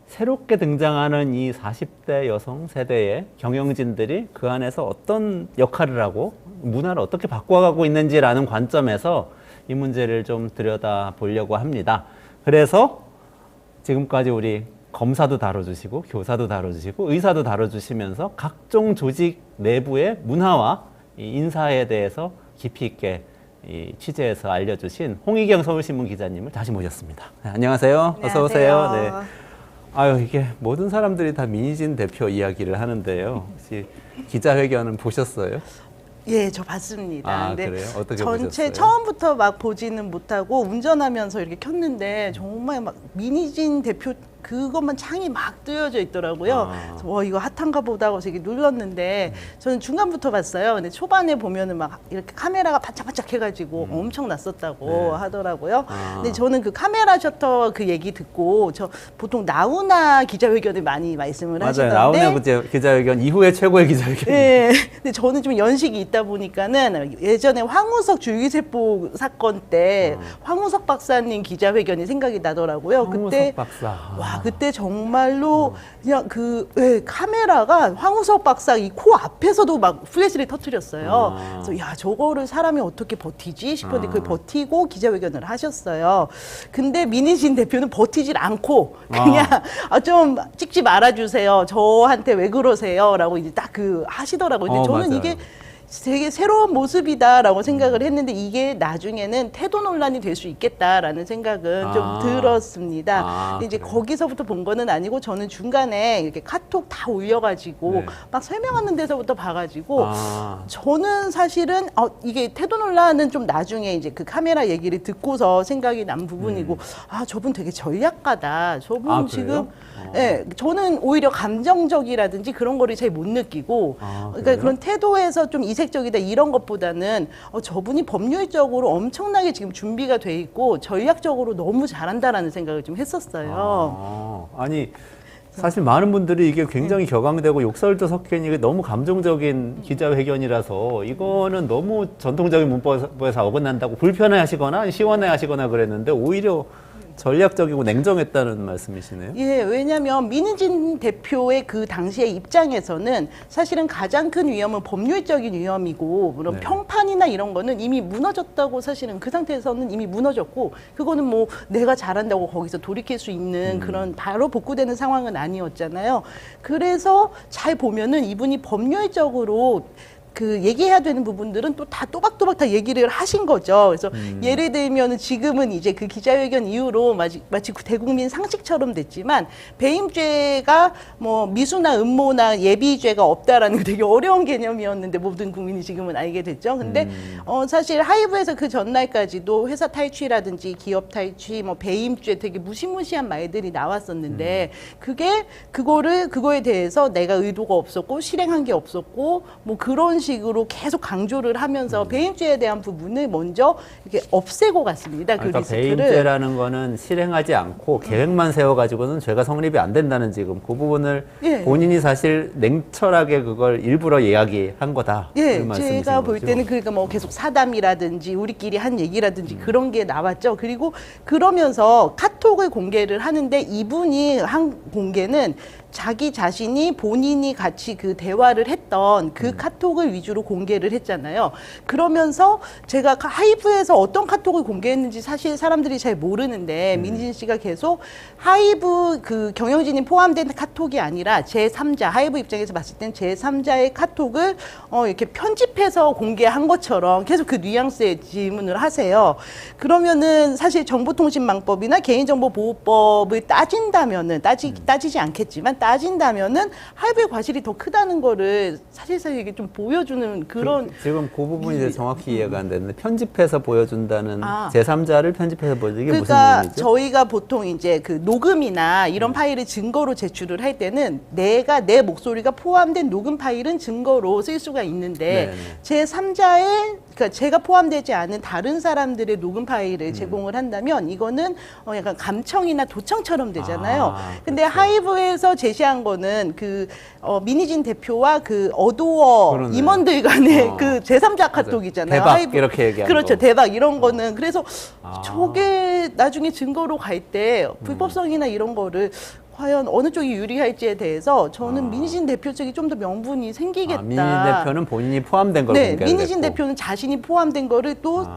새롭게 등장하는 이 40대 여성 세대의 경영진들이 그 안에서 어떤 역할을 하고 문화를 어떻게 바꿔가고 있는지라는 관점에서 이 문제를 좀 들여다보려고 합니다. 그래서 지금까지 우리 검사도 다뤄주시고 교사도 다뤄주시고 의사도 다뤄주시면서 각종 조직 내부의 문화와 이 인사에 대해서 깊이 있게 이 취재해서 알려주신 홍희경 서울신문 기자님을 다시 모셨습니다. 네, 안녕하세요. 어서 오세요. 네. 아유, 이게 모든 사람들이 다 민희진 대표 이야기를 하는데요. 혹시 기자회견은 보셨어요? 예, 저 봤습니다. 아, 근데 그래요? 어떻게 전체 보셨어요? 처음부터 막 보지는 못하고 운전하면서 이렇게 켰는데 정말 막 민희진 대표 그것만 창이 막 뜨여져 있더라고요. 그래서 이거 핫한가 보다 하고 되게 눌렀는데 저는 중간부터 봤어요. 근데 초반에 보면은 막 이렇게 카메라가 반짝반짝 해가지고 엄청 났었다고 하더라고요. 근데 저는 그 카메라 셔터 그 얘기 듣고 저 보통 나훈아 기자회견을 많이 말씀을 맞아요. 하시던데 나훈아 기자회견 이후에 최고의 기자회견. 네. 근데 저는 좀 연식이 있다 보니까는 예전에 황우석 줄기세포 사건 때 황우석 박사님 기자회견이 생각이 나더라고요. 황우석 박사. 와, 그때 정말로 그냥 카메라가 황우석 박사 이 코 앞에서도 막 플래시를 터뜨렸어요. 그래서 야, 저거를 사람이 어떻게 버티지 싶었는데 그걸 버티고 기자회견을 하셨어요. 근데 민희진 대표는 버티질 않고 그냥 좀 찍지 말아주세요. 저한테 왜 그러세요? 라고 이제 딱 하시더라고요. 근데 저는 맞아요. 이게 되게 새로운 모습이다라고 생각을 했는데 이게 나중에는 태도 논란이 될 수 있겠다라는 생각은 좀 들었습니다. 근데 이제 그래요? 거기서부터 본 거는 아니고 저는 중간에 이렇게 카톡 다 올려가지고 네. 막 설명하는 데서부터 봐가지고 저는 사실은 이게 태도 논란은 좀 나중에 이제 그 카메라 얘기를 듣고서 생각이 난 부분이고 저분 되게 전략가다. 저분 지금 네, 저는 오히려 감정적이라든지 그런 거를 잘 못 느끼고 그러니까 그런 태도에서 좀 이색적이다 이런 것보다는 저분이 법률적으로 엄청나게 지금 준비가 돼 있고 전략적으로 너무 잘한다라는 생각을 좀 했었어요. 아니 사실 많은 분들이 이게 굉장히 격앙되고 욕설도 섞인 이게 너무 감정적인 기자회견이라서 이거는 너무 전통적인 문법에서 어긋난다고 불편해하시거나 시원해하시거나 그랬는데 오히려 전략적이고 냉정했다는 말씀이시네요. 예, 왜냐하면 민희진 대표의 그 당시의 입장에서는 사실은 가장 큰 위험은 법률적인 위험이고 물론 네. 평판이나 이런 거는 이미 무너졌다고 사실은 그 상태에서는 이미 무너졌고 그거는 뭐 내가 잘한다고 거기서 돌이킬 수 있는 그런 바로 복구되는 상황은 아니었잖아요. 그래서 잘 보면은 이분이 법률적으로 얘기해야 되는 부분들은 또 다 또박또박 다 얘기를 하신 거죠. 그래서 예를 들면 지금은 이제 그 기자회견 이후로 마치 대국민 상식처럼 됐지만 배임죄가 뭐 미수나 음모나 예비죄가 없다라는 되게 어려운 개념이었는데 모든 국민이 지금은 알게 됐죠. 근데 사실 하이브에서 그 전날까지도 회사 탈취라든지 기업 탈취, 뭐 배임죄 되게 무시무시한 말들이 나왔었는데 그거에 대해서 내가 의도가 없었고 실행한 게 없었고 뭐 그런 식으로 계속 강조를 하면서 배임죄에 대한 부분을 먼저 이렇게 없애고 갔습니다. 그 그러니까 리스크를. 배임죄라는 거는 실행하지 않고 계획만 세워가지고는 죄가 성립이 안 된다는 지금 그 부분을 본인이 사실 냉철하게 그걸 일부러 이야기한 거다. 예, 이런 말씀이신 제가 볼 거죠? 때는 그러니까 뭐 계속 사담이라든지 우리끼리 한 얘기라든지 그런 게 나왔죠. 그리고 그러면서 카톡을 공개를 하는데 이분이 한 공개는 자기 자신이 본인이 같이 그 대화를 했던 그 카톡을 위주로 공개를 했잖아요. 그러면서 제가 하이브에서 어떤 카톡을 공개했는지 사실 사람들이 잘 모르는데 민희진 씨가 계속 하이브 그 경영진이 포함된 카톡이 아니라 제3자, 하이브 입장에서 봤을 땐 제3자의 카톡을 이렇게 편집해서 공개한 것처럼 계속 그 뉘앙스의 질문을 하세요. 그러면은 사실 정보통신망법이나 개인정보보호법을 따진다면은 따지지 않겠지만 따진다면은 하이브의 과실이 더 크다는 거를 사실상 이게 좀 보여주는 그런 지금 그 부분이 이제 정확히 이해가 안 되는데 편집해서 보여준다는 제3자를 편집해서 보여주는 게 그러니까 무슨 의미죠? 저희가 보통 이제 그 녹음이나 이런 파일을 증거로 제출을 할 때는 내 목소리가 포함된 녹음 파일은 증거로 쓸 수가 있는데 제3자의 그러니까 제가 포함되지 않은 다른 사람들의 녹음 파일을 제공을 한다면 이거는 약간 감청이나 도청처럼 되잖아요. 근데 그렇죠. 하이브에서 제시한 거는 민희진 대표와 그 어도어 그러네. 임원들 간의 그 제3자 카톡이잖아요. 대박 하이브. 이렇게 얘기하는 그렇죠. 거. 대박 이런 거는 그래서 저게 나중에 증거로 갈 때 불법성이나 이런 거를 과연 어느 쪽이 유리할지에 대해서 저는 민희진 대표 측이 좀 더 명분이 생기겠다. 민희진 대표는 본인이 포함된 걸 네, 공개하겠고. 민희진 대표는 자신이 포함된 거를 또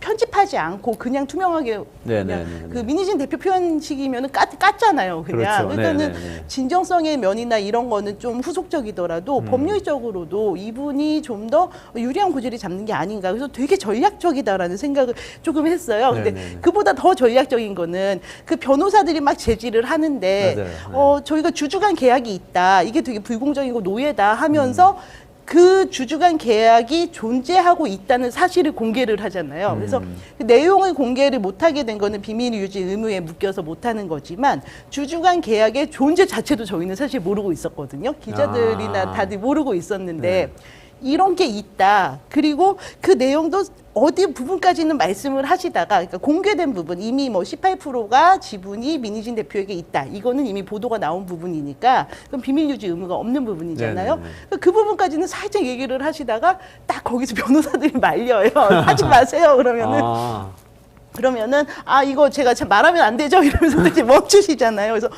편집하지 않고 그냥 투명하게 그냥 그 민희진 대표 표현식이면은 깠잖아요. 그냥. 그렇죠. 그러니까는 네네네. 진정성의 면이나 이런 거는 좀 후속적이더라도 법률적으로도 이분이 좀 더 유리한 구질이 잡는 게 아닌가. 그래서 되게 전략적이다라는 생각을 조금 했어요. 근데 네네네. 그보다 더 전략적인 거는 그 변호사들이 막 제지를 하는데 맞아요. 저희가 주주간 계약이 있다. 이게 되게 불공정이고 노예다 하면서 그 주주간 계약이 존재하고 있다는 사실을 공개를 하잖아요. 그래서 그 내용을 공개를 못하게 된 거는 비밀 유지 의무에 묶여서 못하는 거지만 주주간 계약의 존재 자체도 저희는 사실 모르고 있었거든요. 기자들이나 다들 모르고 있었는데 이런 게 있다. 그리고 그 내용도 어디 부분까지는 말씀을 하시다가 그러니까 공개된 부분 이미 뭐 18%가 지분이 민희진 대표에게 있다. 이거는 이미 보도가 나온 부분이니까 그럼 비밀 유지 의무가 없는 부분이잖아요. 그 부분까지는 살짝 얘기를 하시다가 딱 거기서 변호사들이 말려요. 하지 마세요. 그러면은 이거 제가 참 말하면 안 되죠 이러면서 이제 멈추시잖아요. 그래서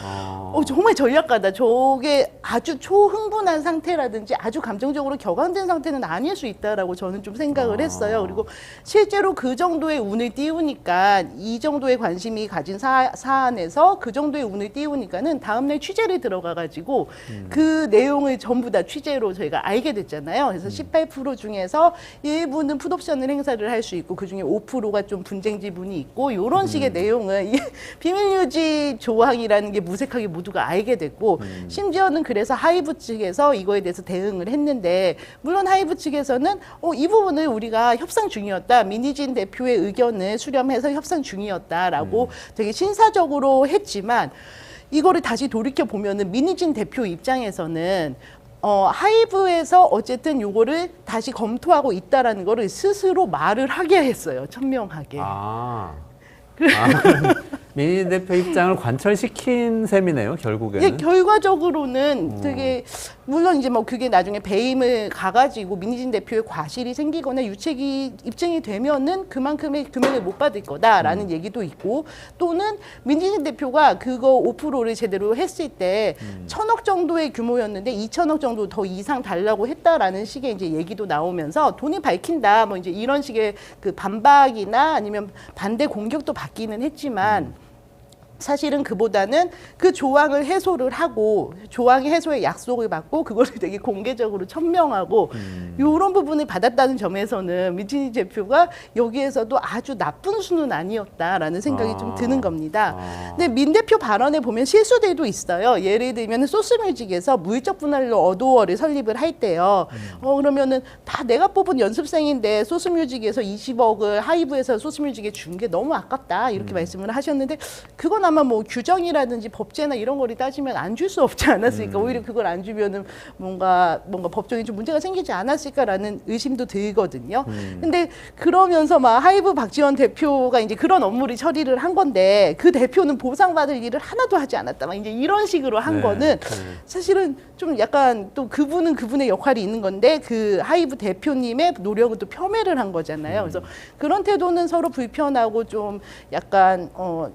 정말 전략가다. 저게 아주 초흥분한 상태라든지 아주 감정적으로 격앙된 상태는 아닐 수 있다라고 저는 좀 생각을 했어요. 그리고 실제로 그 정도의 운을 띄우니까 이 정도의 관심이 가진 사안에서 그 정도의 운을 띄우니까는 다음날 취재를 들어가가지고 그 내용을 전부 다 취재로 저희가 알게 됐잖아요. 그래서 18% 중에서 일부는 풋옵션을 행사를 할 수 있고 그 중에 5%가 좀 분쟁 지분이 있고 이런 식의 내용을 비밀유지 조항이라는 게 무색하게 모두가 알게 됐고 심지어는 그래서 하이브 측에서 이거에 대해서 대응을 했는데 물론 하이브 측에서는 이 부분을 우리가 협상 중이었다. 민희진 대표의 의견을 수렴해서 협상 중이었다라고 되게 신사적으로 했지만 이거를 다시 돌이켜 보면은 민희진 대표 입장에서는 하이브에서 어쨌든 요거를 다시 검토하고 있다라는 거를 스스로 말을 하게 했어요. 천명하게. 민희진 대표 입장을 관철시킨 셈이네요, 결국에는. 예, 결과적으로는 되게 물론 이제 뭐 그게 나중에 배임을 가가지고 민희진 대표의 과실이 생기거나 유책이 입증이 되면은 그만큼의 금액을 못 받을 거다라는 얘기도 있고 또는 민희진 대표가 그거 5%를 제대로 했을 때 1,000억 정도의 규모였는데 2,000억 정도 더 이상 달라고 했다라는 식의 이제 얘기도 나오면서 돈이 밝힌다 뭐 이제 이런 식의 그 반박이나 아니면 반대 공격도 받기는 했지만 사실은 그보다는 그 조항을 해소를 하고 조항의 해소의 약속을 받고 그거를 되게 공개적으로 천명하고 이런 부분을 받았다는 점에서는 민희진 대표가 여기에서도 아주 나쁜 수는 아니었다라는 생각이 좀 드는 겁니다. 근데 민 대표 발언에 보면 실수들도 있어요. 예를 들면 소스뮤직에서 무의적 분할로 어도어를 설립을 할 때요. 그러면은 다 내가 뽑은 연습생인데 소스뮤직에서 20억을 하이브에서 소스뮤직에 준 게 너무 아깝다 이렇게 말씀을 하셨는데 그건 아마 뭐 규정이라든지 법제나 이런 거를 따지면 안 줄 수 없지 않았을까. 오히려 그걸 안 주면은 뭔가 법적인 좀 문제가 생기지 않았을까라는 의심도 들거든요. 근데 그러면서 막 하이브 박지원 대표가 이제 그런 업무를 처리를 한 건데 그 대표는 보상받을 일을 하나도 하지 않았다. 막 이제 이런 식으로 한 거는 사실은 좀 약간 또 그분은 그분의 역할이 있는 건데 그 하이브 대표님의 노력을 또 폄훼를 한 거잖아요. 그래서 그런 태도는 서로 불편하고 좀 약간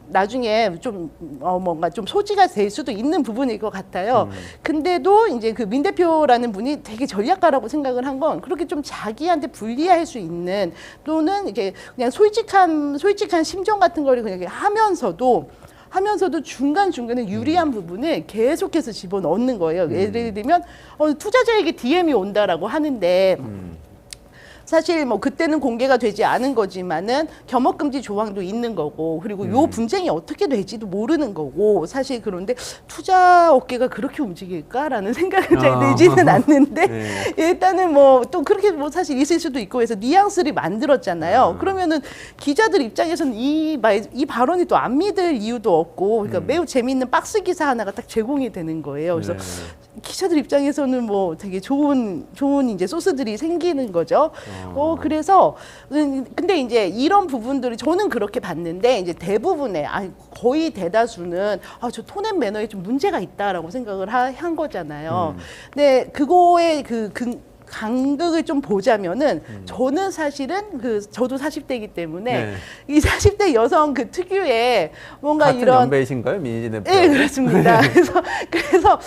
나중에 좀 뭔가 좀 소지가 될 수도 있는 부분일 것 같아요. 근데도 이제 그 민 대표라는 분이 되게 전략가라고 생각을 한 건 그렇게 좀 자기한테 불리할 수 있는 또는 이게 그냥 솔직한 심정 같은 걸 그냥 하면서도 중간중간에 유리한 부분을 계속해서 집어넣는 거예요. 예를 들면 투자자에게 DM이 온다라고 하는데 사실 뭐 그때는 공개가 되지 않은 거지만은 겸업금지 조항도 있는 거고 그리고 요 분쟁이 어떻게 될지도 모르는 거고 사실 그런데 투자 업계가 그렇게 움직일까라는 생각은 잘 들지는 않는데 일단은 뭐 또 그렇게 뭐 사실 있을 수도 있고 해서 뉘앙스를 만들었잖아요. 그러면은 기자들 입장에서는 이 발언이 또 안 믿을 이유도 없고 그러니까 매우 재미있는 박스 기사 하나가 딱 제공이 되는 거예요. 그래서 기자들 입장에서는 뭐 되게 좋은 이제 소스들이 생기는 거죠. 그래서 근데 이제 이런 부분들이 저는 그렇게 봤는데 이제 대부분의 거의 대다수는 저 톤 앤 매너에 좀 문제가 있다라고 생각을 한 거잖아요. 근데 그거에 간극을 좀 보자면은 저는 사실은 저도 40대이기 때문에 이 40대 여성 그 특유의 뭔가 같은 이런 연배이신가요, 민희진 대표? 네, 그렇습니다. 그래서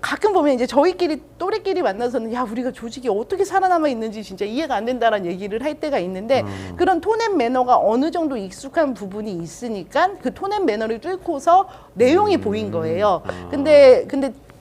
가끔 보면 이제 저희끼리 또래끼리 만나서는 야 우리가 조직이 어떻게 살아남아 있는지 진짜 이해가 안 된다라는 얘기를 할 때가 있는데 그런 톤 앤 매너가 어느 정도 익숙한 부분이 있으니까 그 톤 앤 매너를 뚫고서 내용이 보인 거예요. 근데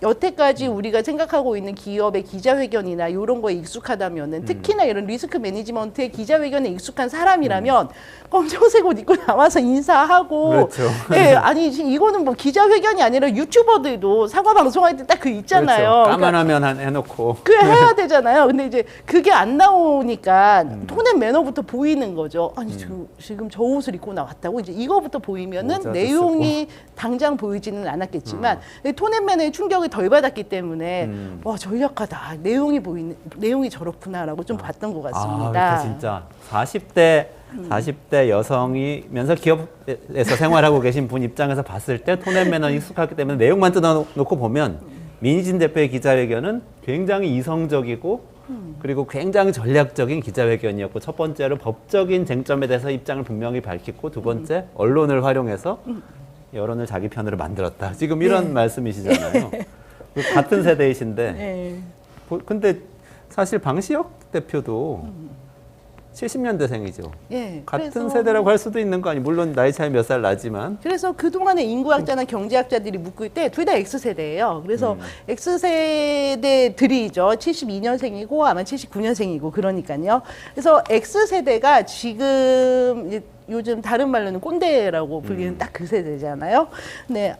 여태까지 우리가 생각하고 있는 기업의 기자회견이나 이런 거에 익숙하다면은 특히나 이런 리스크 매니지먼트의 기자회견에 익숙한 사람이라면 검정색 옷 입고 나와서 인사하고 그렇죠. 예, 아니 지금 이거는 뭐 기자회견이 아니라 유튜버들도 사과 방송할 때 딱 그 있잖아요. 그렇죠. 까만 화면 해놓고. 그래 해야 되잖아요. 근데 이제 그게 안 나오니까 톤앤 매너부터 보이는 거죠. 아니 지금 저 옷을 입고 나왔다고 이제 이거부터 보이면은 모자도 내용이 당장 보이지는 않았겠지만 톤앤 매너의 충격을 덜 받았기 때문에 와 전략하다. 내용이 저렇구나라고 좀 봤던 것 같습니다. 아, 진짜 40대 여성이면서 기업에서 생활하고 계신 분 입장에서 봤을 때 톤앤 매너는 익숙하기 때문에 내용만 뜯어놓고 보면 민희진 대표의 기자회견은 굉장히 이성적이고 그리고 굉장히 전략적인 기자회견이었고 첫 번째로 법적인 쟁점에 대해서 입장을 분명히 밝히고 두 번째 언론을 활용해서 여론을 자기 편으로 만들었다. 지금 이런 말씀이시잖아요. 같은 세대이신데 네. 근데 사실 방시혁 대표도 70년대생이죠. 예, 같은 그래서- 세대라고 할 수도 있는 거 아니? 물론 나이 차이 몇 살 나지만. 그래서 그동안에 인구학자나 경제학자들이 묶을 때 둘 다 X세대예요. 그래서 X세대들이죠. 72년생이고 아마 79년생이고 그러니까요. 그래서 X세대가 지금 이제 요즘 다른 말로는 꼰대라고 불리는 딱 그 세대잖아요. 네.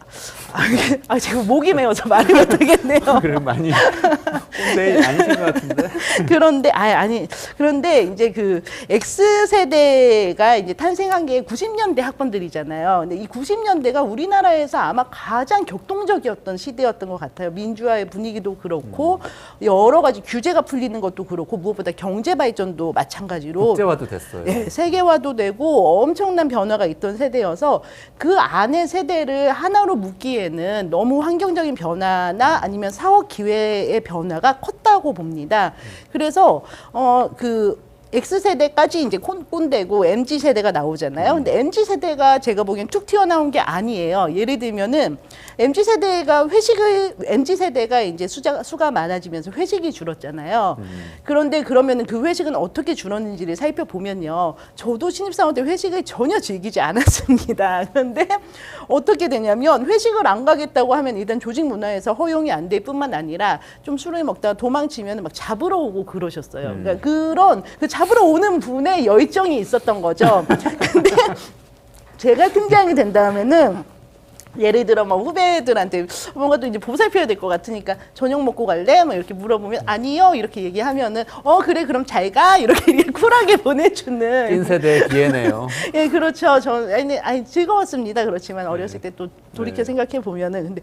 지금 목이 메어서 말을 못하겠네요. 그래 많이 꼰대 아니신 것 같은데. 그런데 이제 그 X세대가 이제 탄생한 게 90년대 학번들이잖아요. 근데 이 90년대가 우리나라에서 아마 가장 격동적이었던 시대였던 것 같아요. 민주화의 분위기도 그렇고 여러 가지 규제가 풀리는 것도 그렇고 무엇보다 경제 발전도 마찬가지로 국제화도 됐어요. 예, 세계화도 되고 엄청난 변화가 있던 세대여서 그 안에 세대를 하나로 묶기에는 너무 환경적인 변화나 아니면 사업 기회의 변화가 컸다고 봅니다. 그래서 X세대까지 이제 꼰대고 MZ세대가 나오잖아요. 근데 MZ세대가 제가 보기엔 툭 튀어나온 게 아니에요. 예를 들면은 MZ세대가 이제 수가 많아지면서 회식이 줄었잖아요. 그런데 그러면은 그 회식은 어떻게 줄었는지를 살펴보면요. 저도 신입사원 때 회식을 전혀 즐기지 않았습니다. 그런데 어떻게 되냐면 회식을 안 가겠다고 하면 일단 조직 문화에서 허용이 안 될 뿐만 아니라 좀 술을 먹다가 도망치면 막 잡으러 오고 그러셨어요. 그러니까 그런 잡으러 오는 분의 열정이 있었던 거죠. 근데 제가 팀장이 된 다음에는 예를 들어 뭐 후배들한테 뭔가 또 이제 보살펴야 될 것 같으니까 저녁 먹고 갈래? 뭐 이렇게 물어보면 아니요 이렇게 얘기하면은 그래 그럼 잘 가 이렇게 쿨하게 보내주는 찐 세대의 기회네요. 예 그렇죠. 아니 즐거웠습니다. 그렇지만 어렸을 때 또 돌이켜 생각해 보면은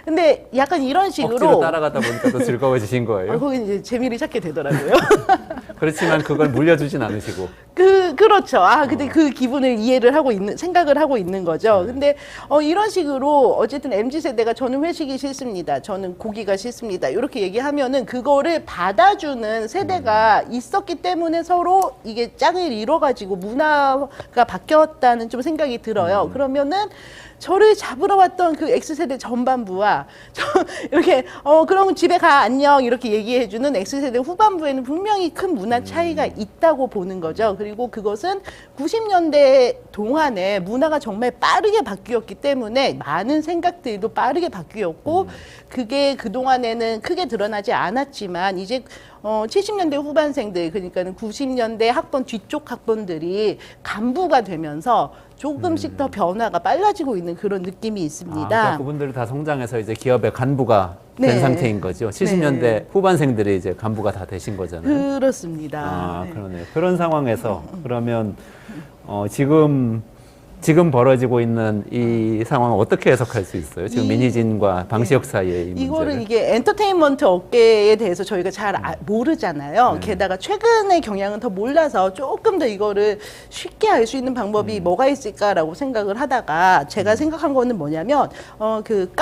근데 약간 이런 식으로 억지로 따라가다 보니까 또 즐거워지신 거예요. 거기 이제 재미를 찾게 되더라고요. 그렇지만 그걸 물려주진 않으시고. 그렇죠. 근데 그 기분을 생각을 하고 있는 거죠. 근데 이런 식으로 어쨌든 MZ세대가 저는 회식이 싫습니다. 저는 고기가 싫습니다. 이렇게 얘기하면은 그거를 받아주는 세대가 있었기 때문에 서로 이게 짝을 이뤄가지고 문화가 바뀌었다는 좀 생각이 들어요. 그러면은 저를 잡으러 왔던 그 X세대 전반부와 이렇게 그럼 집에 가 안녕 이렇게 얘기해주는 X세대 후반부에는 분명히 큰 문화 차이가 있다고 보는 거죠. 그리고 그것은 90년대 동안에 문화가 정말 빠르게 바뀌었기 때문에 많은 생각들도 빠르게 바뀌었고 그게 그동안에는 크게 드러나지 않았지만 이제 70년대 후반생들 그러니까는 90년대 학번 뒤쪽 학번들이 간부가 되면서 조금씩 더 변화가 빨라지고 있는 그런 느낌이 있습니다. 그러니까 그분들이 다 성장해서 이제 기업의 간부가 된 상태인 거죠. 70년대 후반생들이 이제 간부가 다 되신 거잖아요. 그렇습니다. 그러네요. 그런 상황에서 그러면 지금 벌어지고 있는 이 상황을 어떻게 해석할 수 있어요? 지금 민희진과 방시혁 사이의 이 문제를. 이거를 이게 엔터테인먼트 업계에 대해서 저희가 잘 모르잖아요. 게다가 최근의 경향은 더 몰라서 조금 더 이거를 쉽게 알 수 있는 방법이 뭐가 있을까라고 생각을 하다가 제가 생각한 거는 뭐냐면 그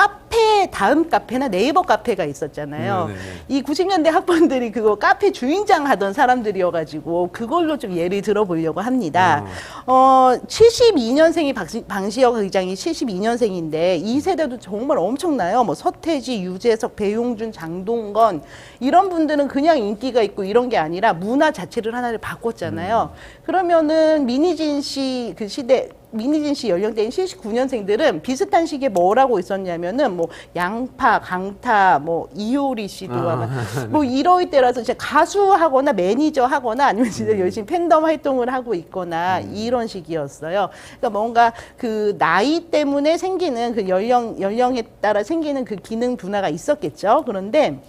다음 카페나 네이버 카페가 있었잖아요. 이 90년대 학번들이 그거 카페 주인장 하던 사람들이어가지고 그걸로 좀 예를 들어보려고 합니다. 72년생이 방시혁 의장이 72년생인데 이 세대도 정말 엄청나요. 뭐 서태지, 유재석, 배용준, 장동건 이런 분들은 그냥 인기가 있고 이런 게 아니라 문화 자체를 하나를 바꿨잖아요. 그러면은 민희진 씨 그 시대 민희진 씨 연령대인 79년생들은 비슷한 시기에 뭐라고 있었냐면은 뭐 양파, 강타, 뭐 이효리 씨도 아마 뭐 이럴 때라서 진짜 가수하거나 매니저 하거나 아니면 진짜 열심히 팬덤 활동을 하고 있거나 이런 시기였어요. 그러니까 뭔가 그 나이 때문에 생기는 그 연령에 따라 생기는 그 기능 둔화가 있었겠죠. 그런데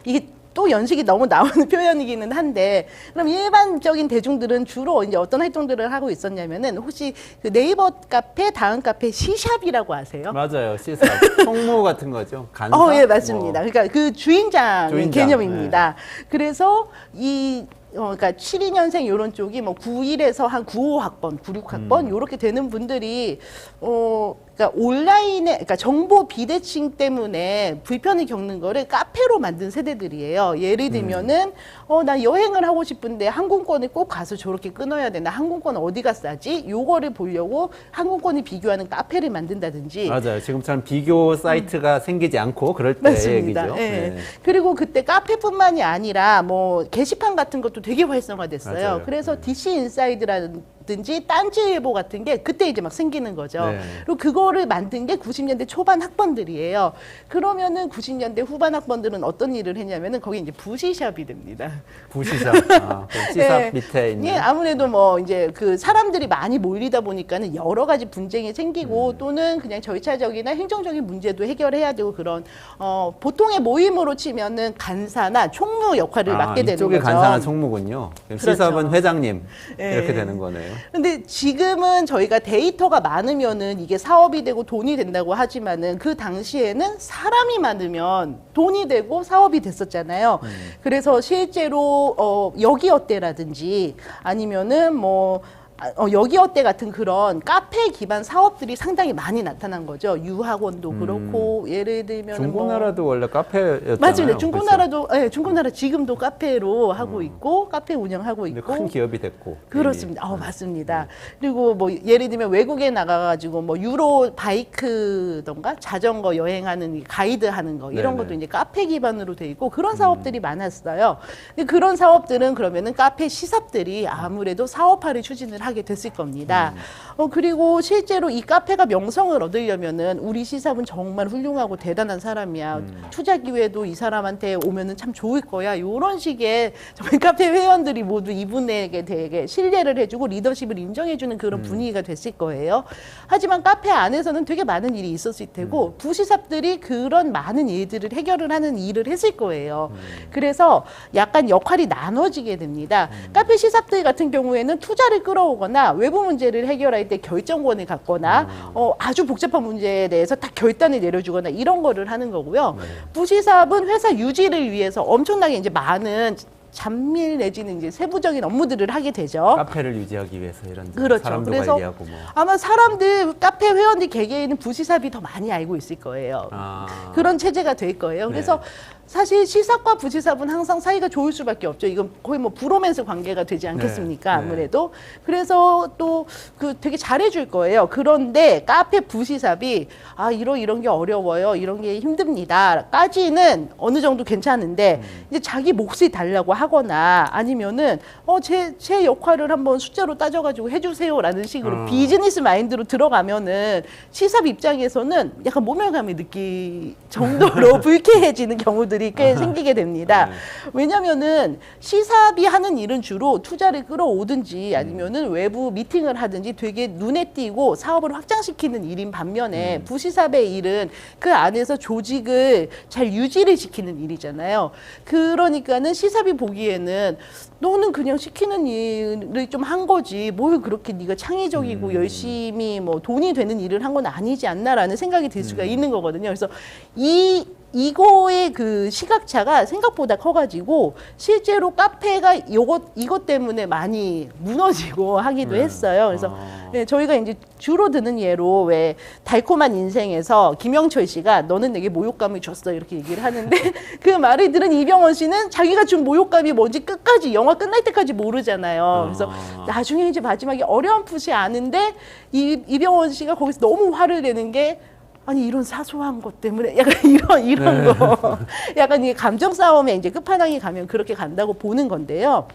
이게 또 연식이 너무 나오는 표현이기는 한데, 그럼 일반적인 대중들은 주로 이제 어떤 활동들을 하고 있었냐면은 혹시 그 네이버 카페, 다음 카페 C샵이라고 아세요? 맞아요. 시사 총무 같은 거죠. 간사. 예, 맞습니다. 뭐. 그러니까 그 주인장 개념입니다. 네. 그래서 그러니까 72년생 이런 쪽이 뭐 91에서 한 95학번, 96학번 요렇게 되는 분들이 그러니까 온라인에 그러니까 정보 비대칭 때문에 불편을 겪는 거를 카페로 만든 세대들이에요. 예를 들면은 나 여행을 하고 싶은데 항공권을 꼭 가서 저렇게 끊어야 되나? 항공권 어디가 싸지? 요거를 보려고 항공권을 비교하는 카페를 만든다든지. 맞아요. 지금처럼 비교 사이트가 생기지 않고 그럴 때 맞습니다. 얘기죠. 예. 네. 그리고 그때 카페뿐만이 아니라 뭐 게시판 같은 것도 되게 활성화됐어요. 맞아요. 그래서 네. DC 인사이드라든지 딴지일보 같은 게 그때 이제 막 생기는 거죠. 네. 그리고 그거를 만든 게 90년대 초반 학번들이에요. 그러면은 90년대 후반 학번들은 어떤 일을 했냐면은 거기 이제 부시샵이 됩니다. 부시샵. 그럼 시삽 예. 밑에 있는. 예, 아무래도 뭐 이제 그 사람들이 많이 몰리다 보니까는 여러 가지 분쟁이 생기고 또는 그냥 절차적이나 행정적인 문제도 해결해야 되고 그런 보통의 모임으로 치면은 간사나 총무 역할을 맡게 되는 이쪽에 거죠. 간사나 총무군요. 그렇죠. 시삽은 회장님 예. 이렇게 되는 거네요. 근데 지금은 저희가 데이터가 많으면은 이게 사업이 되고 돈이 된다고 하지만은 그 당시에는 사람이 많으면 돈이 되고 사업이 됐었잖아요. 그래서 실제로 여기 어때라든지 아니면은 뭐 여기 어때 같은 그런 카페 기반 사업들이 상당히 많이 나타난 거죠. 유학원도 그렇고 예를 들면 중고나라도 원래 카페였잖아요. 맞습니다. 중고나라도 예, 중고나라 지금도 카페로 하고 있고 카페 운영하고 근데 있고 큰 기업이 됐고. 그렇습니다. 이미. 맞습니다. 그리고 뭐 예를 들면 외국에 나가가지고 뭐 유로 바이크던가 자전거 여행하는 이 가이드 하는 거 이런 네네. 것도 이제 카페 기반으로 돼 있고 그런 사업들이 많았어요. 근데 그런 사업들은 그러면은 카페 시삽들이 아무래도 사업화를 추진을 하게 됐을 겁니다. 그리고 실제로 이 카페가 명성을 얻으려면은 우리 시삽은 정말 훌륭하고 대단한 사람이야. 투자 기회도 이 사람한테 오면은 참 좋을 거야. 이런 식의 정말 카페 회원들이 모두 이분에게 되게 신뢰를 해주고 리더십을 인정해주는 그런 분위기가 됐을 거예요. 하지만 카페 안에서는 되게 많은 일이 있었을 테고 부시삽들이 그런 많은 일들을 해결을 하는 일을 했을 거예요. 그래서 약간 역할이 나눠지게 됩니다. 카페 시삽들 같은 경우에는 투자를 끌어오거나 외부 문제를 해결할 때 결정권을 갖거나 아주 복잡한 문제에 대해서 딱 결단을 내려주거나 이런 거를 하는 거고요. 부시삽은 회사 유지를 위해서 엄청나게 이제 많은 잡밀 내지는 이제 세부적인 업무들을 하게 되죠. 카페를 유지하기 위해서 이런 그렇죠. 사람도 그래서 관리하고 뭐. 아마 사람들 카페 회원들 개개인은 부시삽이 더 많이 알고 있을 거예요. 그런 체제가 될 거예요. 그래서 사실 시삽과 부시삽은 항상 사이가 좋을 수밖에 없죠. 이건 거의 뭐 브로맨스 관계가 되지 않겠습니까? 네. 아무래도. 그래서 또 그 되게 잘해줄 거예요. 그런데 카페 부시삽이 이런 게 어려워요. 이런 게 힘듭니다. 까지는 어느 정도 괜찮은데 이제 자기 몫이 달라고 하거나 아니면은 제 역할을 한번 숫자로 따져가지고 해주세요라는 식으로 비즈니스 마인드로 들어가면은 시삽 입장에서는 약간 모멸감이 느낄 정도로 불쾌해지는 경우들이 꽤 생기게 됩니다. 왜냐면은 시삽이 하는 일은 주로 투자를 끌어오든지 아니면은 외부 미팅을 하든지 되게 눈에 띄고 사업을 확장시키는 일인 반면에 부시삽의 일은 그 안에서 조직을 잘 유지를 시키는 일이잖아요. 그러니까는 시삽이 보기에는 너는 그냥 시키는 일을 좀 한 거지 뭘 그렇게 네가 창의적이고 열심히 뭐 돈이 되는 일을 한 건 아니지 않나라는 생각이 들 수가 있는 거거든요. 그래서 이거의 그 시각차가 생각보다 커가지고 실제로 카페가 이것 때문에 많이 무너지고 하기도 했어요. 그래서 저희가 이제 주로 드는 예로 왜 달콤한 인생에서 김영철 씨가 너는 내게 모욕감을 줬어 이렇게 얘기를 하는데 그 말을 들은 이병헌 씨는 자기가 준 모욕감이 뭔지 끝까지 영화 끝날 때까지 모르잖아요. 그래서 나중에 이제 마지막에 어렴풋이 아는데 이병헌 씨가 거기서 너무 화를 내는 게 아니 이런 사소한 것 때문에 약간 이런 거 약간 이 감정 싸움에 이제 끝판왕이 가면 그렇게 간다고 보는 건데요.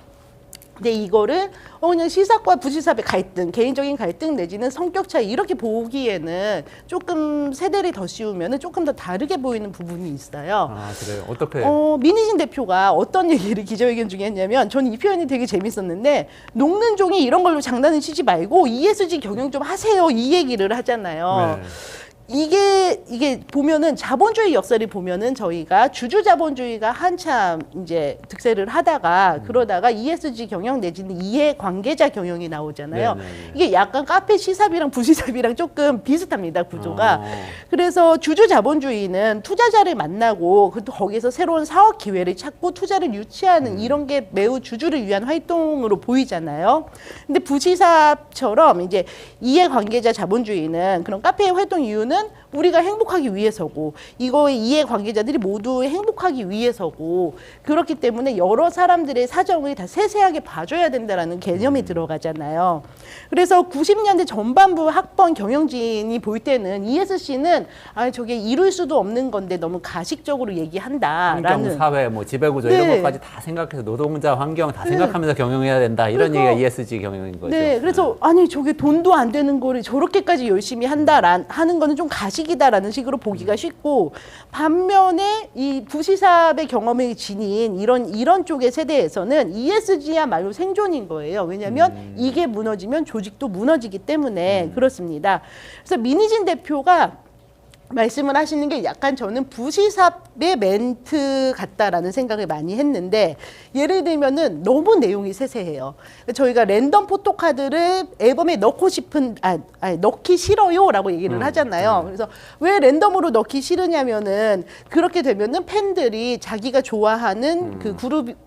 근데 이거를 그냥 시삽과 부시삽의 갈등, 개인적인 갈등 내지는 성격 차이 이렇게 보기에는 조금 세대를 더 씌우면은 조금 더 다르게 보이는 부분이 있어요. 아, 그래요? 어떻게? 민희진 대표가 어떤 얘기를 기자회견 중에 했냐면 저는 이 표현이 되게 재밌었는데 녹는 종이 이런 걸로 장난을 치지 말고 ESG 경영 좀 하세요. 이 얘기를 하잖아요. 네. 이게 보면은 자본주의 역사를 보면은 저희가 주주 자본주의가 한참 이제 득세를 하다가 그러다가 ESG 경영 내지는 이해 관계자 경영이 나오잖아요. 네네네. 이게 약간 카페 시삽이랑 부시삽이랑 조금 비슷합니다, 구조가. 그래서 주주 자본주의는 투자자를 만나고 거기서 새로운 사업 기회를 찾고 투자를 유치하는 이런 게 매우 주주를 위한 활동으로 보이잖아요. 근데 부시삽처럼 이제 이해 관계자 자본주의는 그런 카페의 활동 이유는 우리가 행복하기 위해서고 이거의 이해 관계자들이 모두 행복하기 위해서고 그렇기 때문에 여러 사람들의 사정을 다 세세하게 봐줘야 된다라는 개념이 들어가잖아요. 그래서 90년대 전반부 학번 경영진이 볼 때는 ESC는 저게 이룰 수도 없는 건데 너무 가식적으로 얘기한다라는 환경, 사회, 뭐 지배구조 네. 이런 것까지 다 생각해서 노동자, 환경 다 생각하면서 경영해야 된다 이런 그러니까 얘기가 ESG 경영인 거죠. 네, 그래서 아니 저게 돈도 안 되는 거를 저렇게까지 열심히 하는 거는 좀 가식이다라는 식으로 보기가 쉽고 반면에 이 부시삽의 경험을 지닌 이런 쪽의 세대에서는 ESG야말로 생존인 거예요. 왜냐하면 이게 무너지면 조직도 무너지기 때문에 그렇습니다. 그래서 민희진 대표가 말씀을 하시는 게 약간 저는 부시삽의 멘트 같다라는 생각을 많이 했는데 예를 들면은 너무 내용이 세세해요. 저희가 랜덤 포토카드를 앨범에 넣고 싶은 넣기 싫어요라고 얘기를 하잖아요. 그래서 왜 랜덤으로 넣기 싫으냐면은 그렇게 되면은 팬들이 자기가 좋아하는 그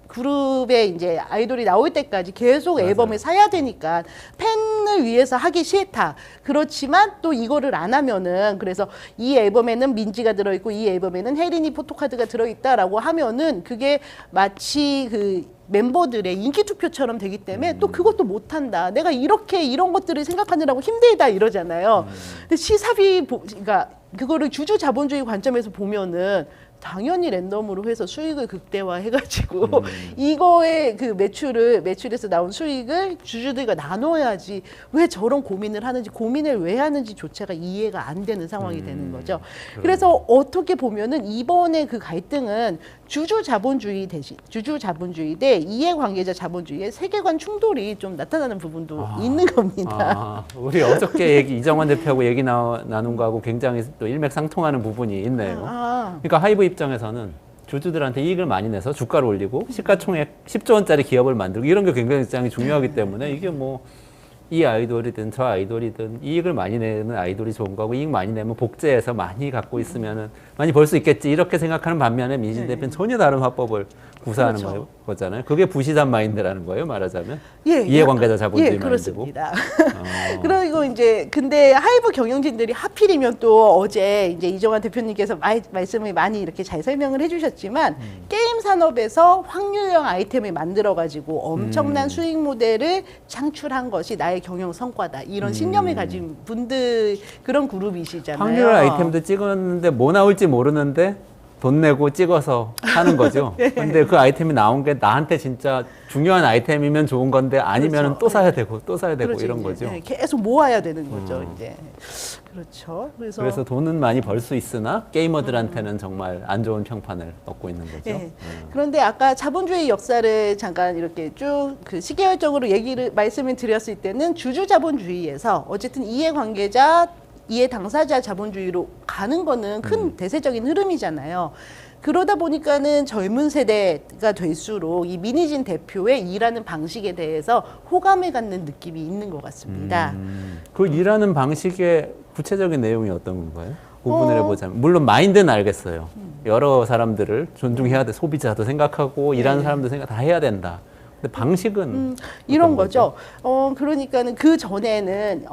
그룹에 이제 아이돌이 나올 때까지 계속 앨범을 사야 되니까 팬을 위해서 하기 싫다. 그렇지만 또 이거를 안 하면은 그래서 이 앨범에는 민지가 들어있고 이 앨범에는 혜린이 포토카드가 들어있다라고 하면은 그게 마치 그 멤버들의 인기 투표처럼 되기 때문에 또 그것도 못한다. 내가 이런 것들을 생각하느라고 힘들다 이러잖아요. 근데 시삽이 그러니까 그거를 주주 자본주의 관점에서 보면은 당연히 랜덤으로 해서 수익을 극대화해가지고 이거의 그 매출에서 나온 수익을 주주들과 나눠야지 왜 저런 고민을 하는지 고민을 왜 하는지조차가 이해가 안 되는 상황이 되는 거죠. 그래서 어떻게 보면은 이번에 그 갈등은 주주 자본주의 대 이해관계자 자본주의의 세계관 충돌이 좀 나타나는 부분도 있는 겁니다. 우리 어저께 이정환 대표하고 얘기 나눈 거하고 굉장히 또 일맥상통하는 부분이 있네요. 그러니까 하이브 입장에서는 주주들한테 이익을 많이 내서 주가를 올리고 시가총액 10조 원짜리 기업을 만들고 이런 게 굉장히 중요하기 때문에 이게 뭐 이 아이돌이든 저 아이돌이든 이익을 많이 내는 아이돌이 좋은 거고 이익 많이 내면 복제해서 많이 갖고 있으면은 많이 벌 수 있겠지 이렇게 생각하는 반면에 민희진 대표는 전혀 다른 화법을 구사하는 그렇죠. 거잖아요. 그게 부시삽 마인드라는 거예요, 말하자면. 예, 이해관계자 자본주의 예, 그렇습니다. 마인드고. 그리고 이제 근데 하이브 경영진들이 하필이면 또 어제 이제 이정환 대표님께서 말씀을 많이 이렇게 잘 설명을 해주셨지만 게임 산업에서 확률형 아이템을 만들어 가지고 엄청난 수익 모델을 창출한 것이 나의 경영 성과다 이런 신념을 가진 분들 그런 그룹이시잖아요. 확률 아이템도 찍었는데 뭐 나올지 모르는데 돈 내고 찍어서 하는 거죠. 근데 그 아이템이 나온 게 나한테 진짜 중요한 아이템이면 좋은 건데 아니면 그렇죠. 또 사야 되고 또 사야 되고 그렇죠, 이런 이제. 거죠. 네, 계속 모아야 되는 거죠, 이제. 그렇죠. 그래서 돈은 많이 벌 수 있으나 게이머들한테는 정말 안 좋은 평판을 얻고 있는 거죠. 네. 그런데 아까 자본주의 역사를 잠깐 이렇게 쭉 그 시계열적으로 말씀을 드렸을 때는 주주 자본주의에서 어쨌든 이해관계자 이해 당사자 자본주의로 가는 거는 큰 대세적인 흐름이잖아요. 그러다 보니까는 젊은 세대가 될수록 이 민희진 대표의 일하는 방식에 대해서 호감을 갖는 느낌이 있는 것 같습니다. 그 일하는 방식의 구체적인 내용이 어떤 건가요? 구분을 해보자면 물론 마인드는 알겠어요. 여러 사람들을 존중해야 돼. 소비자도 생각하고 일하는 사람도 생각 다 해야 된다. 근데 방식은 이런 거죠. 그러니까는 그 전에는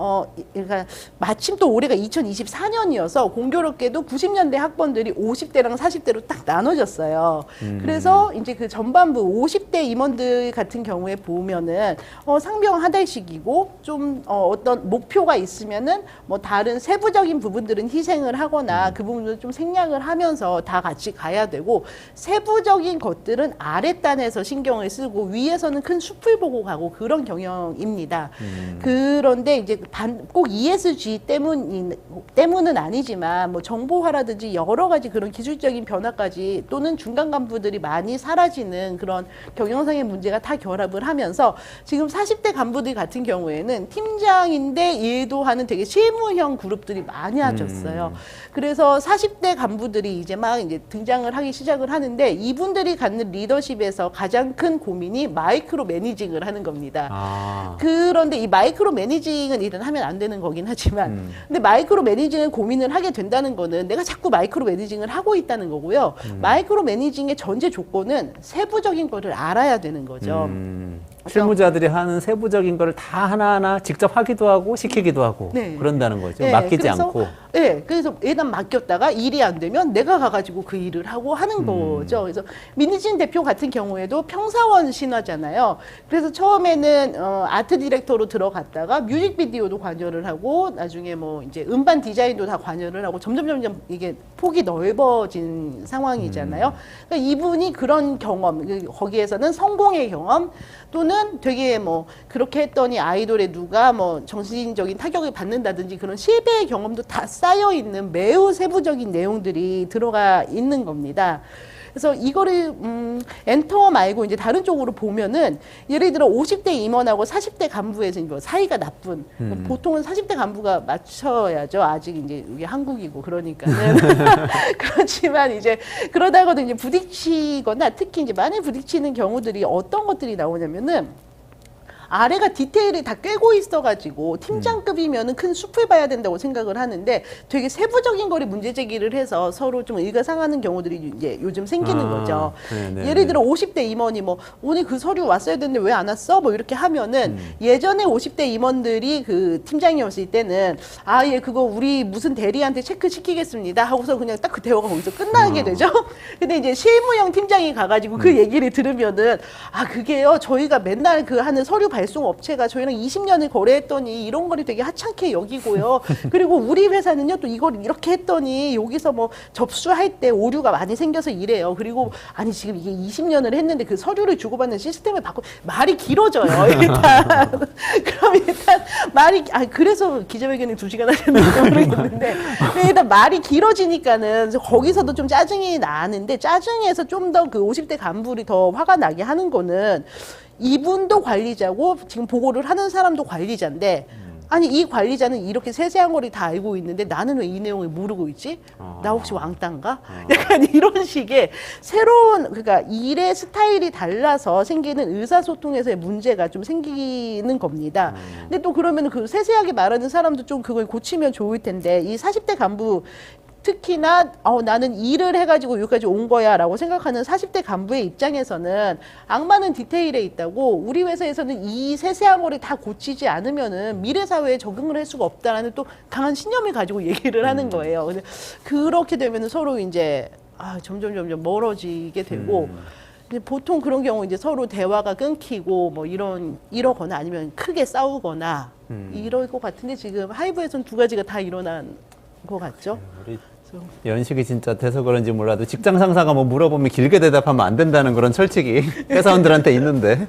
그러니까 마침 또 올해가 2024년이어서 공교롭게도 90년대 학번들이 50대랑 40대로 딱 나눠졌어요. 그래서 이제 그 전반부 50대 임원들 같은 경우에 보면은 상병 하달식이고 좀 어떤 목표가 있으면은 뭐 다른 세부적인 부분들은 희생을 하거나 그 부분을 좀 생략을 하면서 다 같이 가야 되고 세부적인 것들은 아랫단에서 신경을 쓰고 위에 뒤에서는 큰 숲을 보고 가고 그런 경영입니다. 그런데 이제 꼭 ESG 때문은 아니지만 뭐 정보화라든지 여러 가지 그런 기술적인 변화까지 또는 중간 간부들이 많이 사라지는 그런 경영상의 문제가 다 결합을 하면서 지금 40대 간부들 같은 경우에는 팀장인데 일도 하는 되게 실무형 그룹들이 많아졌어요. 그래서 40대 간부들이 이제 막 이제 등장을 하기 시작을 하는데 이분들이 갖는 리더십에서 가장 큰 고민이 마이크로 매니징을 하는 겁니다. 그런데 이 마이크로 매니징은 일단 하면 안 되는 거긴 하지만 근데 마이크로 매니징을 고민을 하게 된다는 거는 내가 자꾸 마이크로 매니징을 하고 있다는 거고요. 마이크로 매니징의 전제 조건은 세부적인 거를 알아야 되는 거죠. 실무자들이 하는 세부적인 거를 다 하나하나 직접 하기도 하고 시키기도 하고 네. 그런다는 거죠. 네, 맡기지 그래서, 않고. 네, 그래서 일단 맡겼다가 일이 안 되면 내가 가가지고 그 일을 하고 하는 거죠. 그래서 민희진 대표 같은 경우에도 평사원 신화잖아요. 그래서 처음에는 아트 디렉터로 들어갔다가 뮤직비디오도 관여를 하고 나중에 뭐 이제 음반 디자인도 다 관여를 하고 점점 이게 폭이 넓어진 상황이잖아요. 그러니까 이분이 그런 경험, 거기에서는 성공의 경험 또는 되게 뭐 그렇게 했더니 아이돌에 누가 뭐 정신적인 타격을 받는다든지 그런 실패의 경험도 다 쌓여 있는 매우 세부적인 내용들이 들어가 있는 겁니다. 그래서 이거를 엔터 말고 이제 다른 쪽으로 보면은 예를 들어 50대 임원하고 40대 간부에서 뭐 사이가 나쁜 보통은 40대 간부가 맞춰야죠. 아직 이제 이게 한국이고 그러니까는 그렇지만 이제 그러다가도 이제 부딪히거나 특히 이제 많이 부딪히는 경우들이 어떤 것들이 나오냐면은 아래가 디테일이 다 꿰고 있어가지고 팀장급이면은 큰 숲을 봐야 된다고 생각을 하는데 되게 세부적인 거를 문제 제기를 해서 서로 좀 일가상하는 경우들이 이제 요즘 생기는 거죠. 네네. 예를 들어 50대 임원이 뭐 오늘 그 서류 왔어야 되는데 왜 안 왔어? 뭐 이렇게 하면은 예전에 50대 임원들이 그 팀장이었을 때는 아, 예, 그거 우리 무슨 대리한테 체크 시키겠습니다 하고서 그냥 딱 그 대화가 거기서 끝나게 되죠. 근데 이제 실무형 팀장이 가가지고 그 얘기를 들으면은 아, 그게요, 저희가 맨날 그 하는 서류 발송 업체가 저희랑 20년을 거래했더니 이런 거를 되게 하찮게 여기고요. 그리고 우리 회사는요 또 이걸 이렇게 했더니 여기서 뭐 접수할 때 오류가 많이 생겨서 이래요. 그리고 아니 지금 이게 20년을 했는데 그 서류를 주고받는 시스템을 바꿔 말이 길어져요. 일단 그럼 일단 말이 그래서 기자회견이 2시간 하셨는지 모르겠는데 일단 말이 길어지니까는 거기서도 좀 짜증이 나는데 짜증에서 좀 더 그 50대 간부들이 더 화가 나게 하는 거는 이분도 관리자고 지금 보고를 하는 사람도 관리자인데 아니 이 관리자는 이렇게 세세한 거를 다 알고 있는데 나는 왜 이 내용을 모르고 있지? 나 혹시 왕따인가? 약간 이런 식의 새로운 그러니까 일의 스타일이 달라서 생기는 의사소통에서의 문제가 좀 생기는 겁니다. 근데 또 그러면 그 세세하게 말하는 사람도 좀 그걸 고치면 좋을 텐데 이 40대 간부 특히나 나는 일을 해가지고 여기까지 온 거야 라고 생각하는 40대 간부의 입장에서는 악마는 디테일에 있다고 우리 회사에서는 이 세세한 거를 다 고치지 않으면은 미래 사회에 적응을 할 수가 없다라는 또 강한 신념을 가지고 얘기를 하는 거예요. 근데 그렇게 되면은 서로 이제 점점 멀어지게 되고 보통 그런 경우 이제 서로 대화가 끊기고 뭐 이러거나 아니면 크게 싸우거나 이럴 것 같은데 지금 하이브에서는 두 가지가 다 일어난 것 같죠. 우리 연식이 진짜 돼서 그런지 몰라도 직장 상사가 뭐 물어보면 길게 대답하면 안 된다는 그런 철칙이 회사원들한테 있는데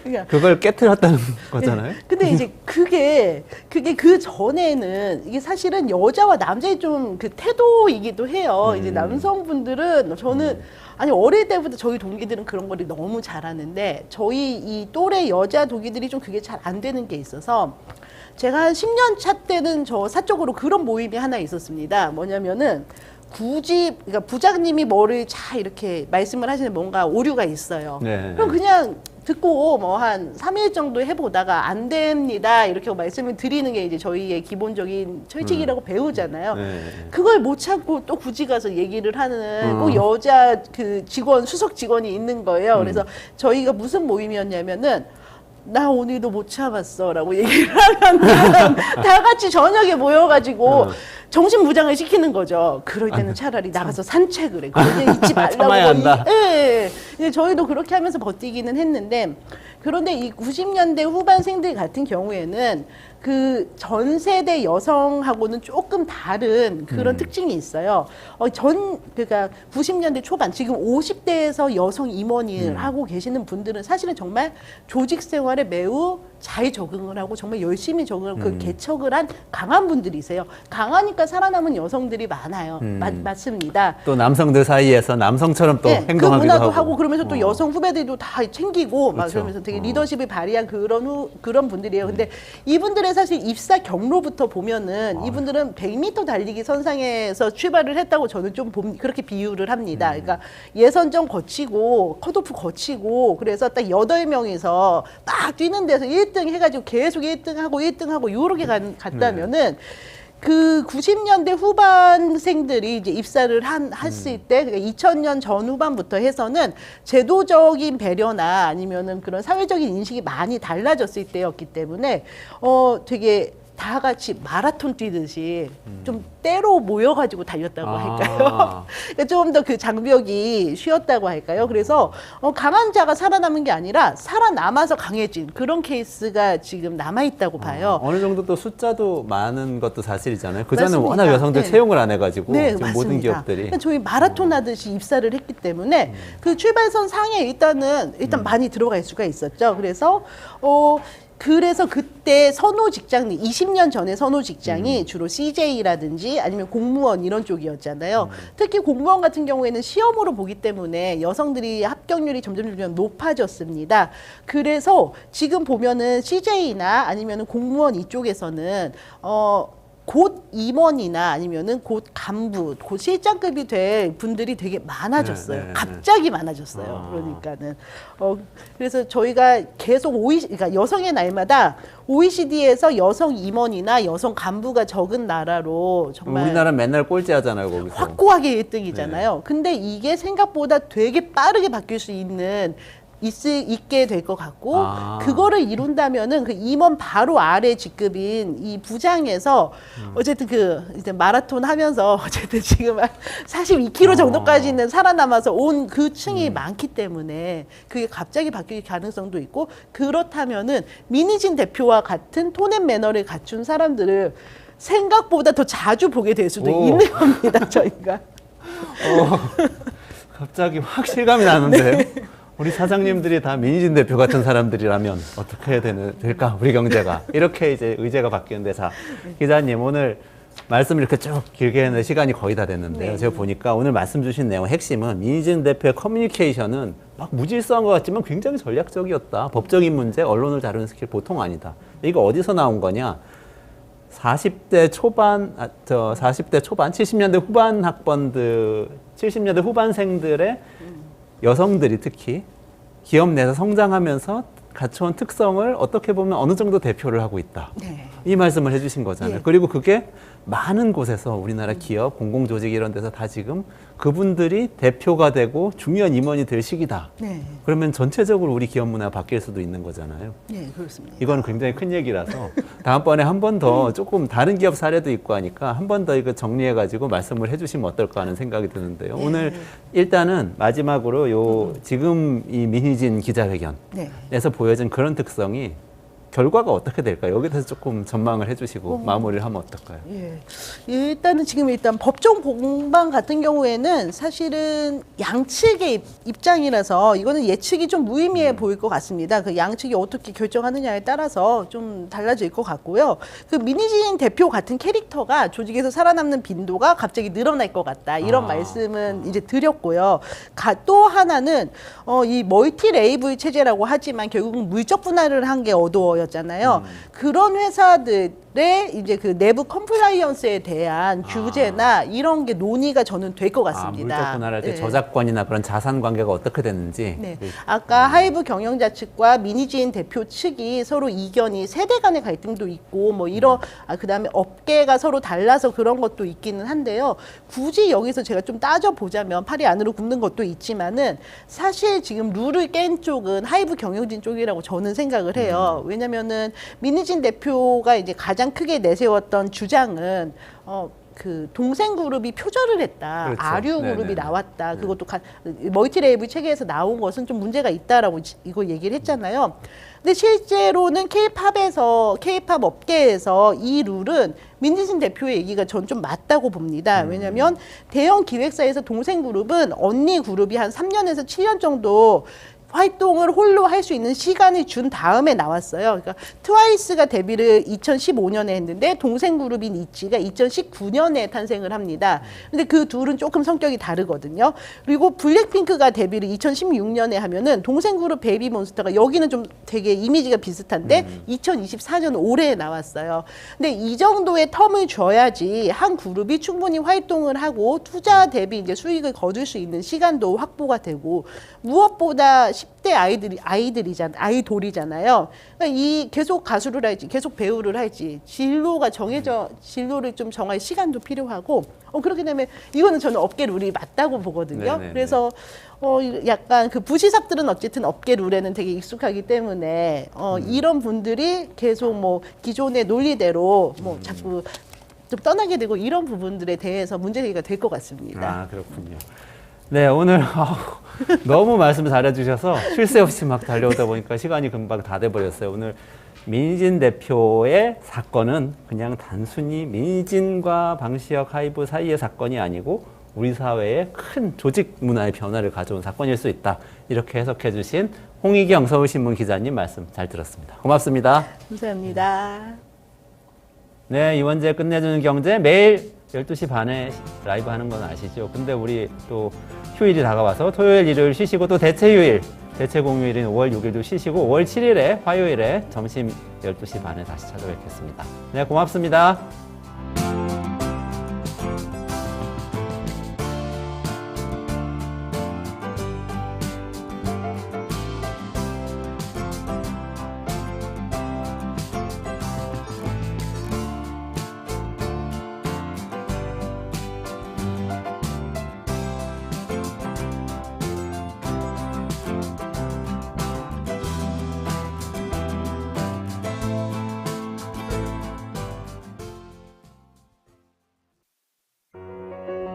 그러니까 그걸 깨트렸다는 거잖아요. 근데 이제 그게 그 전에는 이게 사실은 여자와 남자의 좀 그 태도이기도 해요. 이제 남성분들은 저는 아니 어릴 때부터 저희 동기들은 그런 거를 너무 잘하는데 저희 이 또래 여자 동기들이 좀 그게 잘 안 되는 게 있어서 제가 한 10년 차 때는 저 사적으로 그런 모임이 하나 있었습니다. 뭐냐면은 그러니까 부장님이 뭐를 잘 이렇게 말씀을 하시는 뭔가 오류가 있어요. 네. 그럼 그냥 듣고 뭐 한 3일 정도 해보다가 안 됩니다 이렇게 말씀을 드리는 게 이제 저희의 기본적인 철칙이라고 배우잖아요. 네. 그걸 못 참고 또 굳이 가서 얘기를 하는 꼭 여자 그 직원 수석 직원이 있는 거예요. 그래서 저희가 무슨 모임이었냐면은 나 오늘도 못 참았어 라고 얘기를 하면 다 같이 저녁에 모여가지고 정신무장을 시키는 거죠. 그럴 때는 차라리 나가서 산책을 해. 그냥 잊지 말라고. 참아야 한다. 예. 예. 저희도 그렇게 하면서 버티기는 했는데 그런데 이 90년대 후반생들 같은 경우에는 그 전 세대 여성하고는 조금 다른 그런 특징이 있어요. 그러니까 90년대 초반, 지금 50대에서 여성 임원을 하고 계시는 분들은 사실은 정말 조직 생활에 매우 잘 적응을 하고 정말 열심히 적응하고 그 개척을 한 강한 분들이세요. 강하니까 살아남은 여성들이 많아요. 맞습니다. 또 남성들 사이에서 남성처럼 또 네, 행동하기도 그 문화도 하고. 하고 그러면서 또 여성 후배들도 다 챙기고 막 그렇죠. 그러면서 되게 리더십을 발휘한 그런 분들이에요. 근데 이분들의 사실 입사 경로부터 보면은 이분들은 100m 달리기 선상에서 출발을 했다고 저는 좀 그렇게 비유를 합니다. 그러니까 예선전 거치고 컷오프 거치고 그래서 딱 8명이서 막 뛰는 데서 1등 해가지고 계속 1등하고 요렇게 갔다면은 그 90년대 후반생들이 이제 입사를 했을 때, 그러니까 2000년 전후반부터 해서는 제도적인 배려나 아니면은 그런 사회적인 인식이 많이 달라졌을 때였기 때문에, 되게 다 같이 마라톤 뛰듯이 좀 때로 모여가지고 달렸다고 할까요? 좀 더 그 장벽이 쉬었다고 할까요? 그래서 강한 자가 살아남은 게 아니라 살아남아서 강해진 그런 케이스가 지금 남아있다고 봐요. 어느 정도 또 숫자도 많은 것도 사실이잖아요. 그전에는 맞습니다. 워낙 여성들 네. 채용을 안 해가지고 네, 지금 맞습니다. 모든 기업들이. 그러니까 저희 마라톤 하듯이 입사를 했기 때문에 그 출발선 상에 일단 많이 들어갈 수가 있었죠. 그래서 그때 선호 직장이 20년 전에 선호 직장이 주로 CJ라든지 아니면 공무원 이런 쪽이었잖아요. 특히 공무원 같은 경우에는 시험으로 보기 때문에 여성들이 합격률이 점점 높아졌습니다. 그래서 지금 보면은 CJ나 아니면은 공무원 이쪽에서는 곧 임원이나 아니면은 곧 간부, 곧 실장급이 될 분들이 되게 많아졌어요. 네. 갑자기 많아졌어요. 그러니까는 그래서 저희가 계속 그러니까 여성의 날마다 OECD에서 여성 임원이나 여성 간부가 적은 나라로 정말 우리나라 맨날 꼴찌하잖아요, 거기서. 확고하게 1등이잖아요. 근데 이게 생각보다 되게 빠르게 바뀔 수 있게 될 것 같고, 그거를 이룬다면은 그 임원 바로 아래 직급인 이 부장에서 어쨌든 이제 마라톤 하면서 어쨌든 지금 한 42km 정도까지는 살아남아서 온 그 층이 많기 때문에 그게 갑자기 바뀔 가능성도 있고, 그렇다면은 민희진 대표와 같은 톤앤 매너를 갖춘 사람들을 생각보다 더 자주 보게 될 수도 있는 겁니다, 저희가. 갑자기 확 실감이 나는데요. 우리 사장님들이 다 민희진 대표 같은 사람들이라면 어떻게 해야 될까, 우리 경제가. 이렇게 이제 의제가 바뀌는데, 자, 기자님, 오늘 말씀 이렇게 쭉 길게 했는데 시간이 거의 다 됐는데요. 제가 보니까 오늘 말씀 주신 내용 핵심은 민희진 대표의 커뮤니케이션은 막 무질서한 것 같지만 굉장히 전략적이었다. 법적인 문제, 언론을 다루는 스킬 보통 아니다. 이거 어디서 나온 거냐? 40대 초반, 70년대 후반 학번들, 70년대 후반생들의 여성들이 특히 기업 내에서 성장하면서 갖춰온 특성을 어떻게 보면 어느 정도 대표를 하고 있다. 네. 이 말씀을 해주신 거잖아요. 예. 그리고 그게 많은 곳에서 우리나라 기업, 공공조직 이런 데서 다 지금 그분들이 대표가 되고 중요한 임원이 될 시기다. 네. 그러면 전체적으로 우리 기업 문화가 바뀔 수도 있는 거잖아요. 네, 그렇습니다. 이거는 굉장히 큰 얘기라서 다음번에 한 번 더 조금 다른 기업 사례도 있고 하니까 한 번 더 이거 정리해가지고 말씀을 해주시면 어떨까 하는 생각이 드는데요. 네. 오늘 일단은 마지막으로 지금 이 민희진 기자회견에서 네. 보여진 그런 특성이 결과가 어떻게 될까요? 여기에 대해서 조금 전망을 해주시고 마무리를 하면 어떨까요? 예. 일단 법정 공방 같은 경우에는 사실은 양측의 입장이라서 이거는 예측이 좀 무의미해 보일 것 같습니다. 그 양측이 어떻게 결정하느냐에 따라서 좀 달라질 것 같고요. 그 민희진 대표 같은 캐릭터가 조직에서 살아남는 빈도가 갑자기 늘어날 것 같다. 이런 말씀은 이제 드렸고요. 또 하나는 이 멀티 레이블 체제라고 하지만 결국은 물적 분할을 한 게 어도어였잖아요. 그런 회사들의 이제 그 내부 컴플라이언스에 대한 규제나 이런 게 논의가 저는 될 것 같습니다. 물적 분할할 때 네. 저작권이나 그런 자산 관계가 어떻게 되는지. 네. 아까 하이브 경영자 측과 민희진 대표 측이 서로 이견이 세대 간의 갈등도 있고 뭐 이런 그다음에 업계가 서로 달라서 그런 것도 있기는 한데요. 굳이 여기서 제가 좀 따져보자면 팔이 안으로 굽는 것도 있지만은 사실 지금 룰을 깬 쪽은 하이브 경영진 쪽이라고 저는 생각을 해요. 왜냐면은 민희진 대표가 이제 가장 크게 내세웠던 주장은 그 동생 그룹이 표절을 했다. 그렇죠. 아류 그룹이 네네. 나왔다. 네. 그것도 멀티레이블 체계에서 나온 것은 좀 문제가 있다라고 이거 얘기를 했잖아요. 근데 실제로는 K-팝 업계에서 이 룰은 민지신 대표의 얘기가 전 좀 맞다고 봅니다. 왜냐하면 대형 기획사에서 동생 그룹은 언니 그룹이 한 3년에서 7년 정도 활동을 홀로 할 수 있는 시간을 준 다음에 나왔어요. 그러니까 트와이스가 데뷔를 2015년에 했는데 동생 그룹인 있지가 2019년에 탄생을 합니다. 근데 그 둘은 조금 성격이 다르거든요. 그리고 블랙핑크가 데뷔를 2016년에 하면은 동생 그룹 베이비몬스터가 여기는 좀 되게 이미지가 비슷한데 2024년 올해에 나왔어요. 근데 이 정도의 텀을 줘야지 한 그룹이 충분히 활동을 하고 투자 대비 이제 수익을 거둘 수 있는 시간도 확보가 되고 무엇보다 10대 아이돌이잖아요. 그러니까 이 계속 가수를 할지 계속 배우를 할지 진로를 좀 정할 시간도 필요하고 그렇게 되면 이거는 저는 업계 룰이 맞다고 보거든요. 네네네. 그래서 약간 그 부시삭들은 어쨌든 업계 룰에는 되게 익숙하기 때문에 이런 분들이 계속 뭐 기존의 논리대로 뭐 자꾸 좀 떠나게 되고 이런 부분들에 대해서 문제제기가 될 것 같습니다. 아, 그렇군요. 네, 오늘 너무 말씀 잘해주셔서 쉴 새 없이 막 달려오다 보니까 시간이 금방 다 돼버렸어요. 오늘 민진 대표의 사건은 그냥 단순히 민진과 방시혁 하이브 사이의 사건이 아니고 우리 사회의 큰 조직 문화의 변화를 가져온 사건일 수 있다. 이렇게 해석해 주신 홍희경 서울신문 기자님 말씀 잘 들었습니다. 고맙습니다. 감사합니다. 네, 이원재 끝내주는 경제 매일 12시 반에 라이브 하는 건 아시죠? 근데 우리 또 휴일이 다가와서 토요일, 일요일 쉬시고 또 대체휴일, 대체 공휴일인 5월 6일도 쉬시고 5월 7일에 화요일에 점심 12시 반에 다시 찾아뵙겠습니다. 네, 고맙습니다.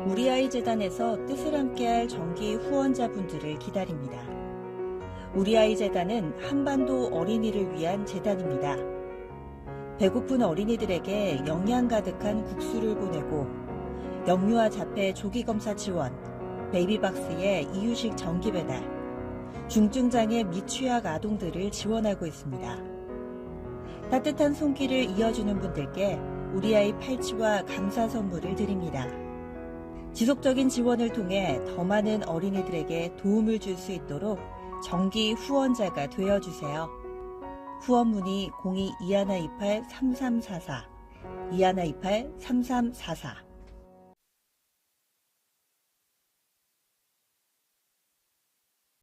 우리 아이 재단에서 뜻을 함께할 정기 후원자분들을 기다립니다. 우리 아이 재단은 한반도 어린이를 위한 재단입니다. 배고픈 어린이들에게 영양 가득한 국수를 보내고 영유아 자폐 조기검사 지원, 베이비박스의 이유식 정기 배달, 중증장애 미취학 아동들을 지원하고 있습니다. 따뜻한 손길을 이어주는 분들께 우리 아이 팔찌와 감사 선물을 드립니다. 지속적인 지원을 통해 더 많은 어린이들에게 도움을 줄 수 있도록 정기 후원자가 되어주세요. 후원 문의 02-2128-3344, 2128-3344